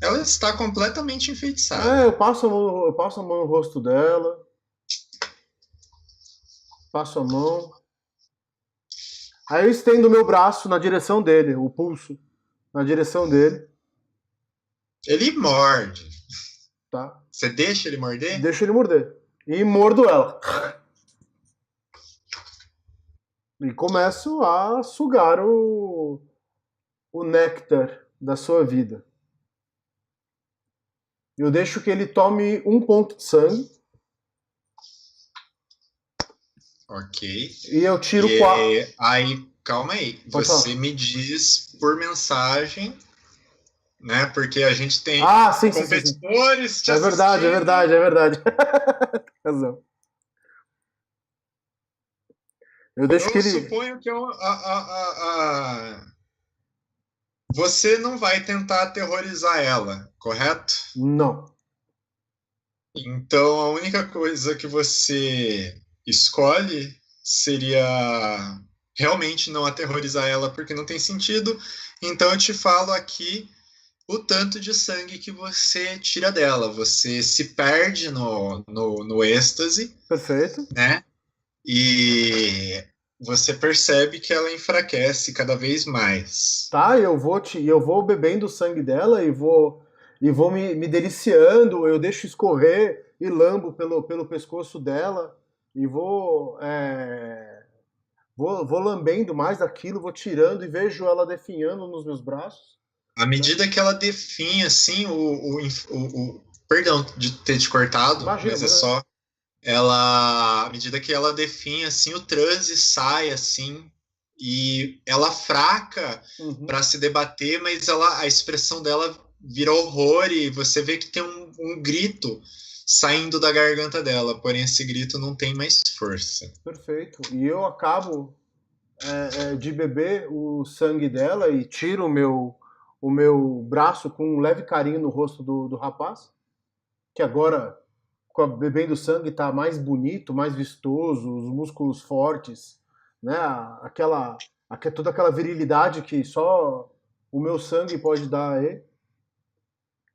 Ela está completamente enfeitiçada. Eu passo a mão no rosto dela. Passo a mão. Aí eu estendo o meu braço na direção dele, o pulso na direção dele, Ele morde. tá? Você deixa ele morder? Deixo ele morder. E mordo ela. E começo a sugar o néctar da sua vida. Eu deixo que ele tome 1 ponto de sangue Ok. e eu tiro E 4. aí, calma aí. Pode Você falar. me diz por mensagem, né? Porque a gente tem Ah, sim, sim, sim. competidores te É verdade, é assistindo. verdade, é verdade. Tem razão. Eu deixo que Eu ele. suponho que você não vai tentar aterrorizar ela, correto? Não. Então a única coisa que você escolhe seria realmente não aterrorizar ela, porque não tem sentido. Então eu te falo aqui o tanto de sangue que você tira dela. Você se perde no êxtase, Perfeito. né? E você percebe que ela enfraquece cada vez mais. Tá, eu vou bebendo o sangue dela e vou me deliciando, eu deixo escorrer e lambo pelo pescoço dela e vou lambendo mais daquilo, vou tirando e vejo ela definhando nos meus braços. À medida que ela definha, assim, perdão de ter te cortado, Imagina, mas é só. À medida que ela definha, assim, o transe sai, assim, e ela fraca Uhum. para se debater, mas a expressão dela vira horror e você vê que tem um grito saindo da garganta dela, porém esse grito não tem mais força. Perfeito. E eu acabo de beber o sangue dela e tiro o meu braço com um leve carinho no rosto do rapaz, que agora, bebendo sangue, está mais bonito, mais vistoso, os músculos fortes, né? Toda aquela virilidade que só o meu sangue pode dar a ele.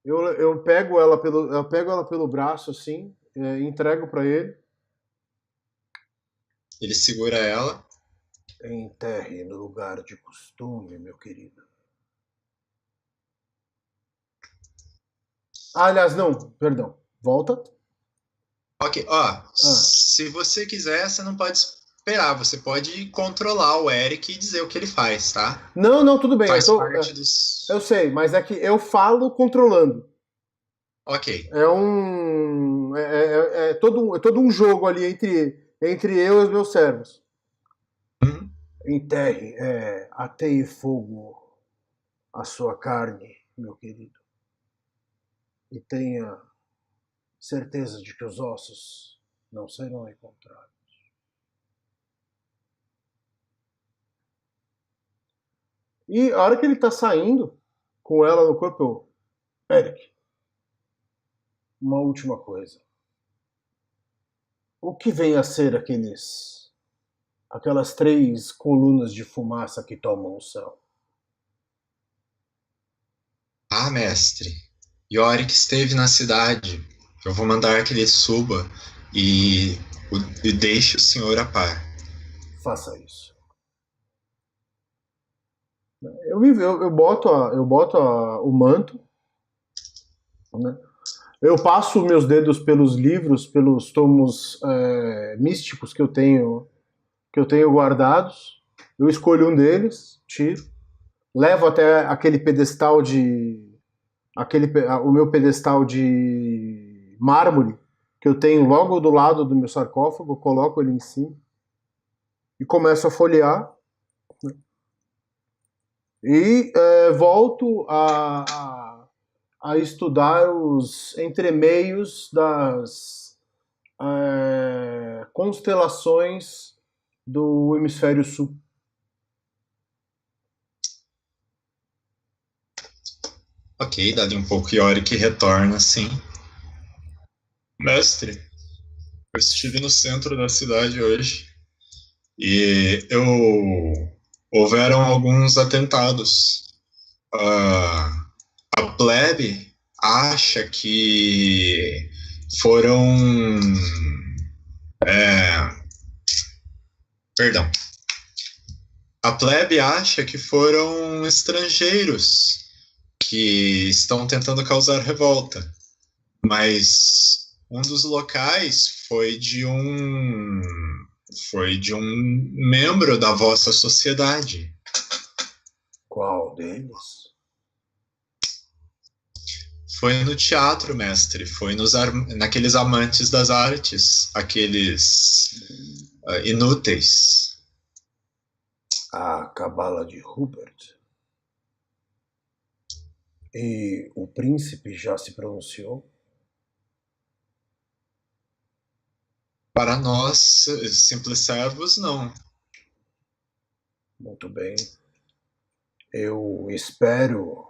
Eu pego ela pelo braço assim, entrego para ele. Ele segura ela. Enterre no lugar de costume, meu querido. Ah, aliás, não, perdão. Volta. Ok, ó, se você quiser, você não pode esperar, você pode controlar o Eric e dizer o que ele faz, tá? Não, tudo bem. Faz parte dos. Eu sei, mas é que eu falo controlando. Ok. É todo um jogo ali entre eu e os meus servos. Uhum. Enterre, ateie fogo a sua carne, meu querido. E tenha certeza de que os ossos não serão encontrados. E a hora que ele tá saindo com ela no corpo, Eric, uma última coisa. O que vem a ser aquelas 3 colunas de fumaça que tomam o céu? Ah, mestre, Yorick esteve na cidade. Eu vou mandar que ele suba e, e deixe o senhor a par. Faça isso. Eu boto, o manto, né? Eu passo meus dedos pelos livros, pelos tomos místicos que eu tenho guardados. Eu escolho um deles, tiro, levo até o meu pedestal de mármore que eu tenho logo do lado do meu sarcófago, coloco ele em cima. e começo a folhear, né? E volto a estudar os entremeios das constelações do hemisfério sul. Ok, dali um pouco Yorick retorna, sim. Mestre, eu estive no centro da cidade hoje e houveram alguns atentados. A plebe acha que foram... Perdão. A plebe acha que foram estrangeiros que estão tentando causar revolta, mas um dos locais foi de um membro da vossa sociedade. Qual deles? Foi no teatro, mestre. Foi naqueles amantes das artes, aqueles inúteis. A cabala de Hubert. E o príncipe já se pronunciou? Para nós, simples servos, não. Muito bem. Eu espero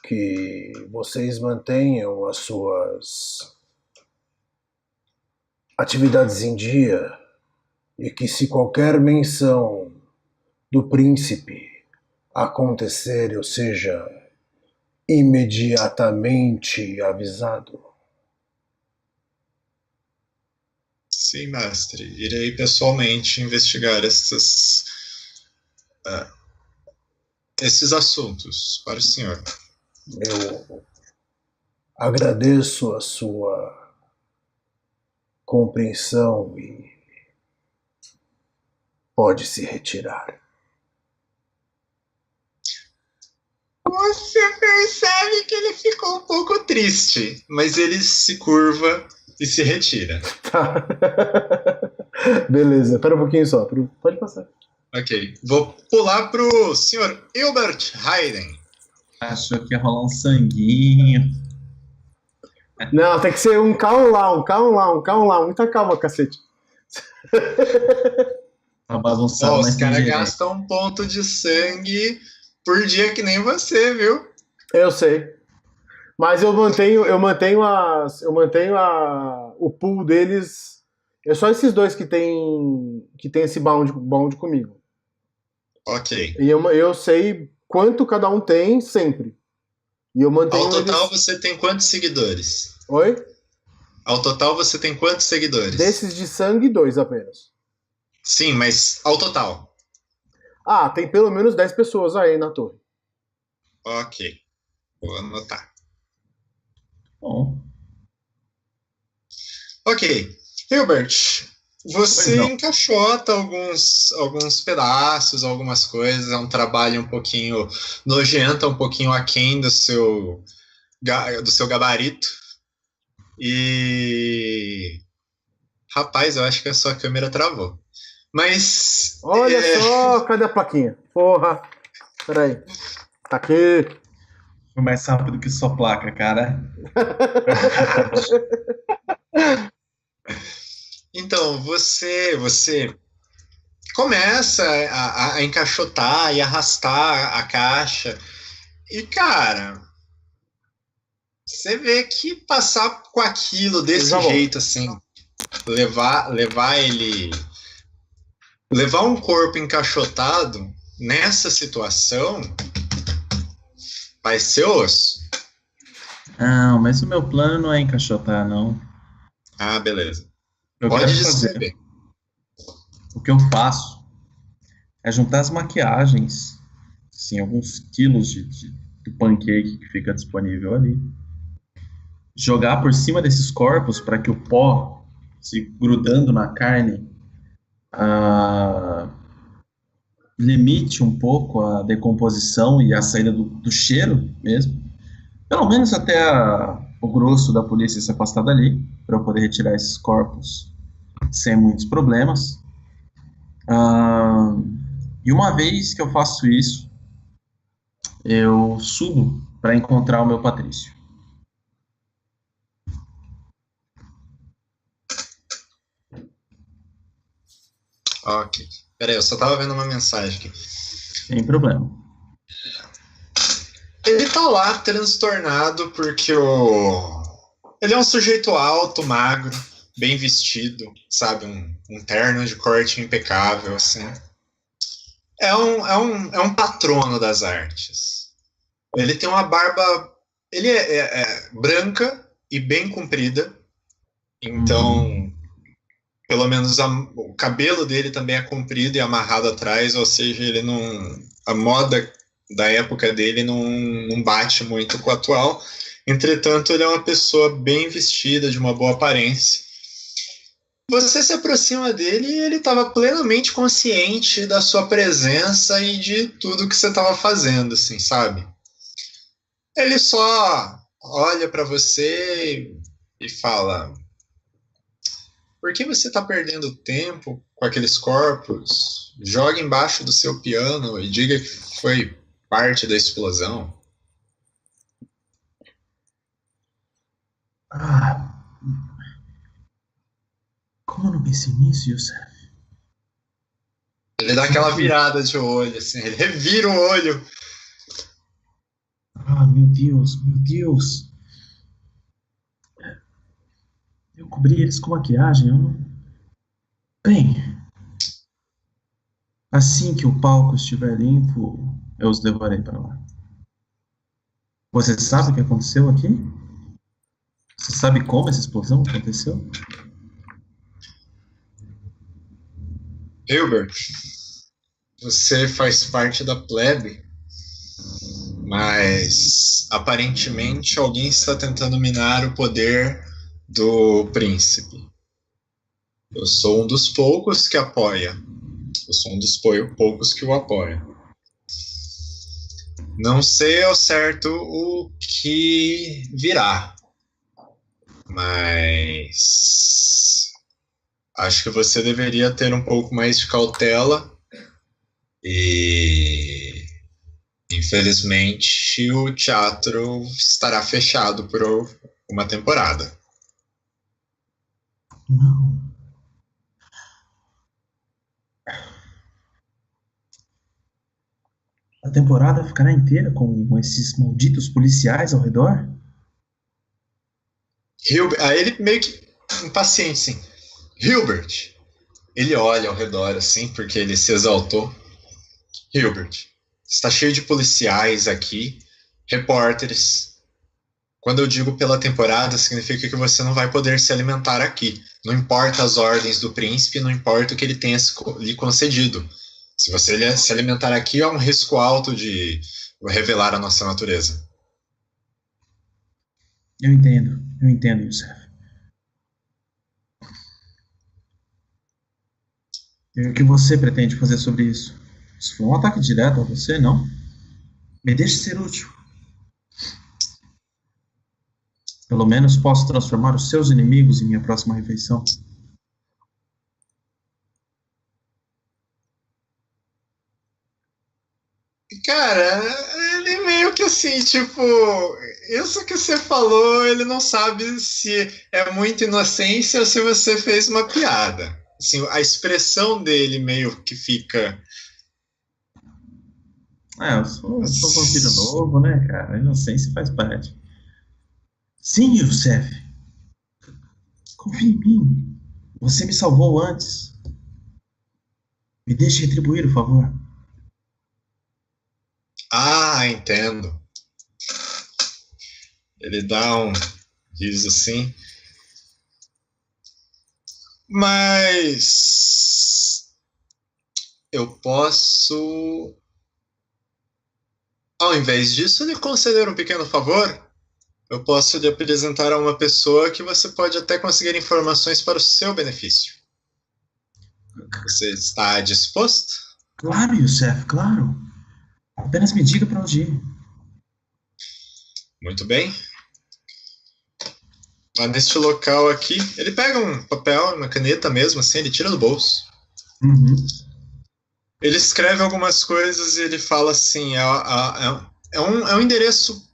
que vocês mantenham as suas atividades em dia e que, se qualquer menção do príncipe acontecer, eu seja imediatamente avisado. Sim, mestre. Irei pessoalmente investigar esses assuntos para o senhor. Eu agradeço a sua compreensão e pode se retirar. Você percebe que ele ficou um pouco triste, mas ele se curva e se retira. Tá. Beleza, espera um pouquinho só. Pode passar. Ok. Vou pular pro senhor Hilbert Hayden. Achou que ia rolar um sanguinho. Não, tem que ser um calma lá. Muita calma, cacete. Tá bagunçado, Os caras gastam um ponto de sangue por dia que nem você, viu? Eu sei. Mas eu mantenho o pool deles. É só esses dois que tem esse bound comigo. Ok. E eu sei quanto cada um tem sempre. E eu mantenho Ao total você tem quantos seguidores? Oi? Ao total você tem quantos seguidores? Desses de sangue, 2 apenas. Sim, mas ao total. Ah, tem pelo menos 10 pessoas aí na torre. Ok. Vou anotar. Bom. Ok. Hilbert, você encaixota alguns pedaços, algumas coisas. É um trabalho um pouquinho nojento, um pouquinho aquém do seu gabarito. E... Rapaz, eu acho que a sua câmera travou. Mas... Olha só, cadê a plaquinha? Porra. Peraí. Tá aqui. Foi mais rápido que sua placa, cara. Então, você começa a encaixotar e arrastar a caixa. E, cara, você vê que passar com aquilo desse jeito, assim, levar um corpo encaixotado nessa situação vai ser osso. Não, mas o meu plano não é encaixotar, não. Ah, beleza. Eu Pode quero descrever. O que eu faço é juntar as maquiagens, assim, alguns quilos de pancake que fica disponível ali, jogar por cima desses corpos para que o pó, se grudando na carne, limite um pouco a decomposição e a saída do cheiro mesmo, pelo menos até o grosso da polícia se afastar dali, para eu poder retirar esses corpos sem muitos problemas. Ah, e uma vez que eu faço isso, eu subo para encontrar o meu Patrício. Ok. Peraí, eu só tava vendo uma mensagem aqui. Sem problema. Ele tá lá transtornado porque ele é um sujeito alto, magro, bem vestido, sabe? Um terno de corte impecável, assim. É um patrono das artes. Ele tem uma barba. Ele é branca e bem comprida. Então, pelo menos o cabelo dele também é comprido e amarrado atrás, ou seja, ele não. A moda da época dele não bate muito com o atual. Entretanto, ele é uma pessoa bem vestida, de uma boa aparência. Você se aproxima dele e ele estava plenamente consciente da sua presença e de tudo que você estava fazendo, assim, sabe? Ele só olha para você e fala: por que você está perdendo tempo com aqueles corpos? Jogue embaixo do seu piano e diga que foi parte da explosão. Como eu não pensei nisso, Youssef? Ele dá aquela virada de olho, assim, ele revira o olho. Meu Deus, meu Deus. Eu cobri eles com maquiagem, eu não... Bem, assim que o palco estiver limpo, eu os levarei para lá. Você sabe o que aconteceu aqui? Você sabe como essa explosão aconteceu? Hilbert, você faz parte da plebe, mas aparentemente alguém está tentando minar o poder do príncipe. Eu sou um dos poucos que apoia. Eu sou um dos poucos que o apoia. Não sei ao certo o que virá, mas acho que você deveria ter um pouco mais de cautela e, infelizmente, o teatro estará fechado por uma temporada. Não. A temporada ficará inteira com esses malditos policiais ao redor? Aí ele meio que impaciente, assim. Hilbert! Ele olha ao redor, assim, porque ele se exaltou. Hilbert, está cheio de policiais aqui, repórteres. Quando eu digo pela temporada, significa que você não vai poder se alimentar aqui. Não importa as ordens do príncipe, não importa o que ele tenha lhe concedido. Se você se alimentar aqui, há um risco alto de revelar a nossa natureza. Eu entendo, Youssef. E o que você pretende fazer sobre isso? Isso foi um ataque direto a você, não? Me deixe ser útil. Pelo menos posso transformar os seus inimigos em minha próxima refeição. Cara, ele meio que assim, tipo, isso que você falou, ele não sabe se é muita inocência ou se você fez uma piada. Assim, a expressão dele meio que fica... Eu sou um vampiro novo, né, cara? A inocência faz parte. Sim, Youssef. Confie em mim. Você me salvou antes. Me deixe retribuir o favor. Ah, entendo. Ele dá um riso assim. Mas eu posso, ao invés disso, lhe conceder um pequeno favor. Eu posso lhe apresentar a uma pessoa que você pode até conseguir informações para o seu benefício. Você está disposto? Claro, Youssef, claro. Apenas me diga para onde ir. Muito bem. Lá neste local aqui, ele pega um papel, uma caneta mesmo, assim, ele tira do bolso. Uhum. Ele escreve algumas coisas e ele fala assim, é um endereço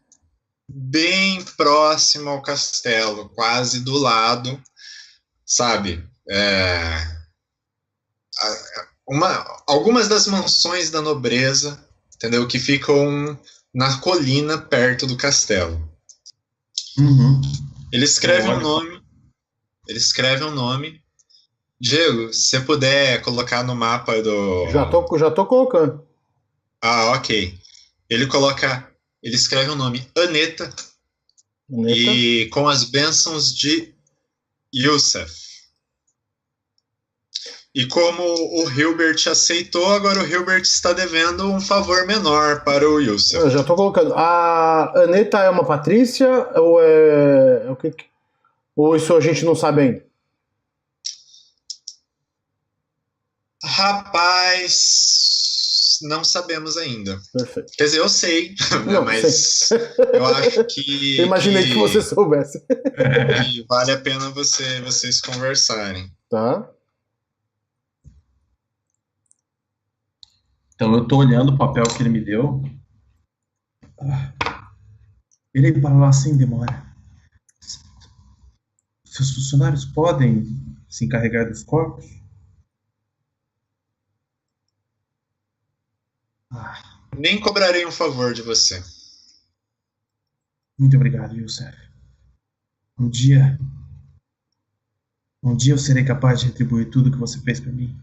bem próximo ao castelo, quase do lado, sabe? Algumas das mansões da nobreza, entendeu? Que ficam na colina perto do castelo. Uhum. Ele escreve um nome. Diego, se você puder colocar no mapa do... Já tô colocando. Ah, ok. Ele escreve o nome Aneta. E com as bênçãos de Yusef. E como o Hilbert aceitou, agora o Hilbert está devendo um favor menor para o Yusef. Eu já tô colocando. A Aneta é uma patrícia ou é o que? Ou isso a gente não sabe ainda? Rapaz, não sabemos ainda. Perfeito. Quer dizer, eu sei, Não, mas eu acho que... Eu imaginei que você soubesse. que vale a pena vocês conversarem. Tá. Então eu tô olhando o papel que ele me deu. Irei para lá sem demora. Seus funcionários podem se encarregar dos corpos? Nem cobrarei um favor de você. Muito obrigado, Yusef. Um dia eu serei capaz de retribuir tudo que você fez por mim.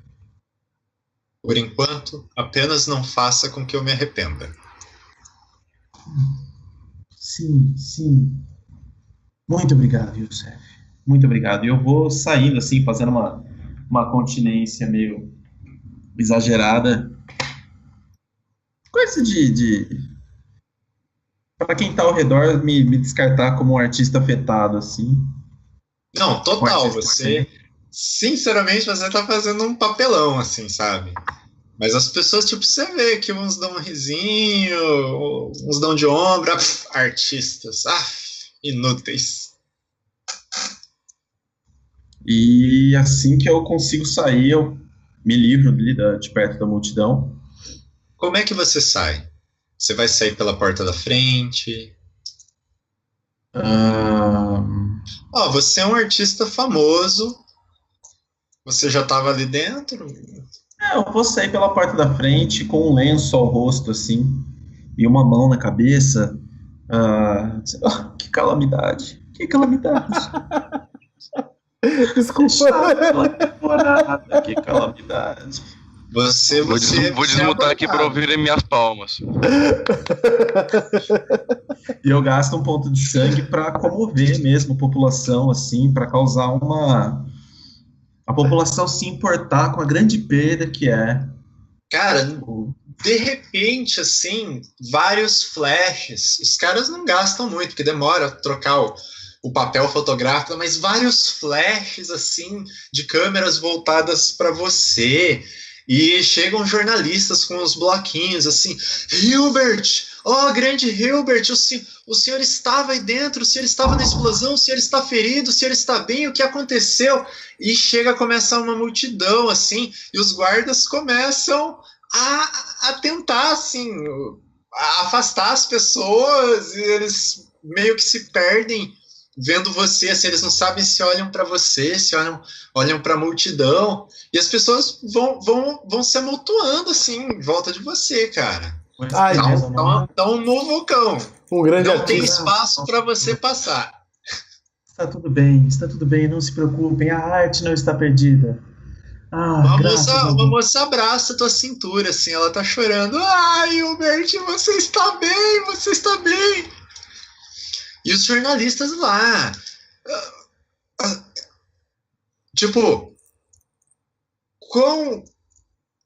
Por enquanto, apenas não faça com que eu me arrependa. Sim. Muito obrigado, Yusef. Muito obrigado. E eu vou saindo, assim, fazendo uma continência meio exagerada. Coisa para quem tá ao redor me descartar como um artista afetado, assim. Não, total. Você, sinceramente, você tá fazendo um papelão, assim, sabe? Mas as pessoas, tipo, você vê que uns dão um risinho, uns dão de ombro. Artistas. Inúteis. E assim que eu consigo sair, eu me livro ali de perto da multidão. Como é que você sai? Você vai sair pela porta da frente? Você é um artista famoso. Você já estava ali dentro? Eu vou sair pela porta da frente com um lenço ao rosto, assim, e uma mão na cabeça. Que calamidade. Que calamidade. Desculpa. Que calamidade. Vou desmutar aqui para ouvirem minhas palmas. E eu gasto um ponto de sangue para comover mesmo a população, assim, para causar a população se importar com a grande perda que é. Cara, de repente, assim, vários flashes. Os caras não gastam muito, porque demora a trocar o papel fotográfico, mas vários flashes, assim, de câmeras voltadas para você. E chegam jornalistas com os bloquinhos, assim, Hilbert, grande Hilbert, o senhor estava aí dentro, o senhor estava na explosão, o senhor está ferido, o senhor está bem, o que aconteceu? E chega a começar uma multidão, assim, e os guardas começam a tentar, assim, a afastar as pessoas, e eles meio que se perdem vendo você, assim, eles não sabem se olham para você, se olham para a multidão, e as pessoas vão se amontoando, assim, em volta de você, cara. Dá um vulcão. Um grande não tem espaço para você passar. Está tudo bem, não se preocupem, a arte não está perdida. Uma moça abraça a tua cintura, assim, ela tá chorando. Hilbert, você está bem. E os jornalistas lá, tipo, com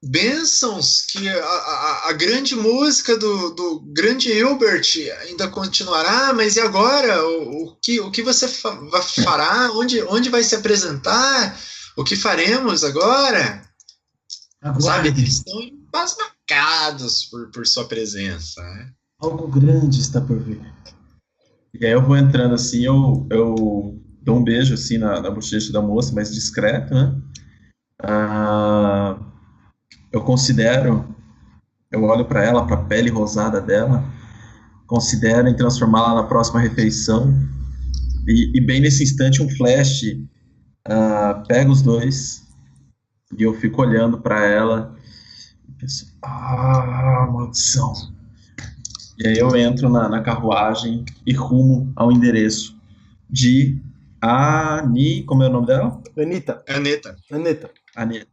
bênçãos que a grande música do grande Hilbert ainda continuará, mas e agora? O que você fará? Onde vai se apresentar? O que faremos agora? Sabe, eles estão embasbacados por sua presença. Né? Algo grande está por vir. E aí eu vou entrando assim, eu dou um beijo assim na bochecha da moça, mais discreto, né? eu olho pra ela, pra pele rosada dela, considero em transformá-la na próxima refeição, e bem nesse instante um flash pega os dois, e eu fico olhando pra ela, e penso, maldição. E aí eu entro na carruagem e rumo ao endereço de Ani, como é o nome dela? Anitta. Aneta. Anitta. Aneta.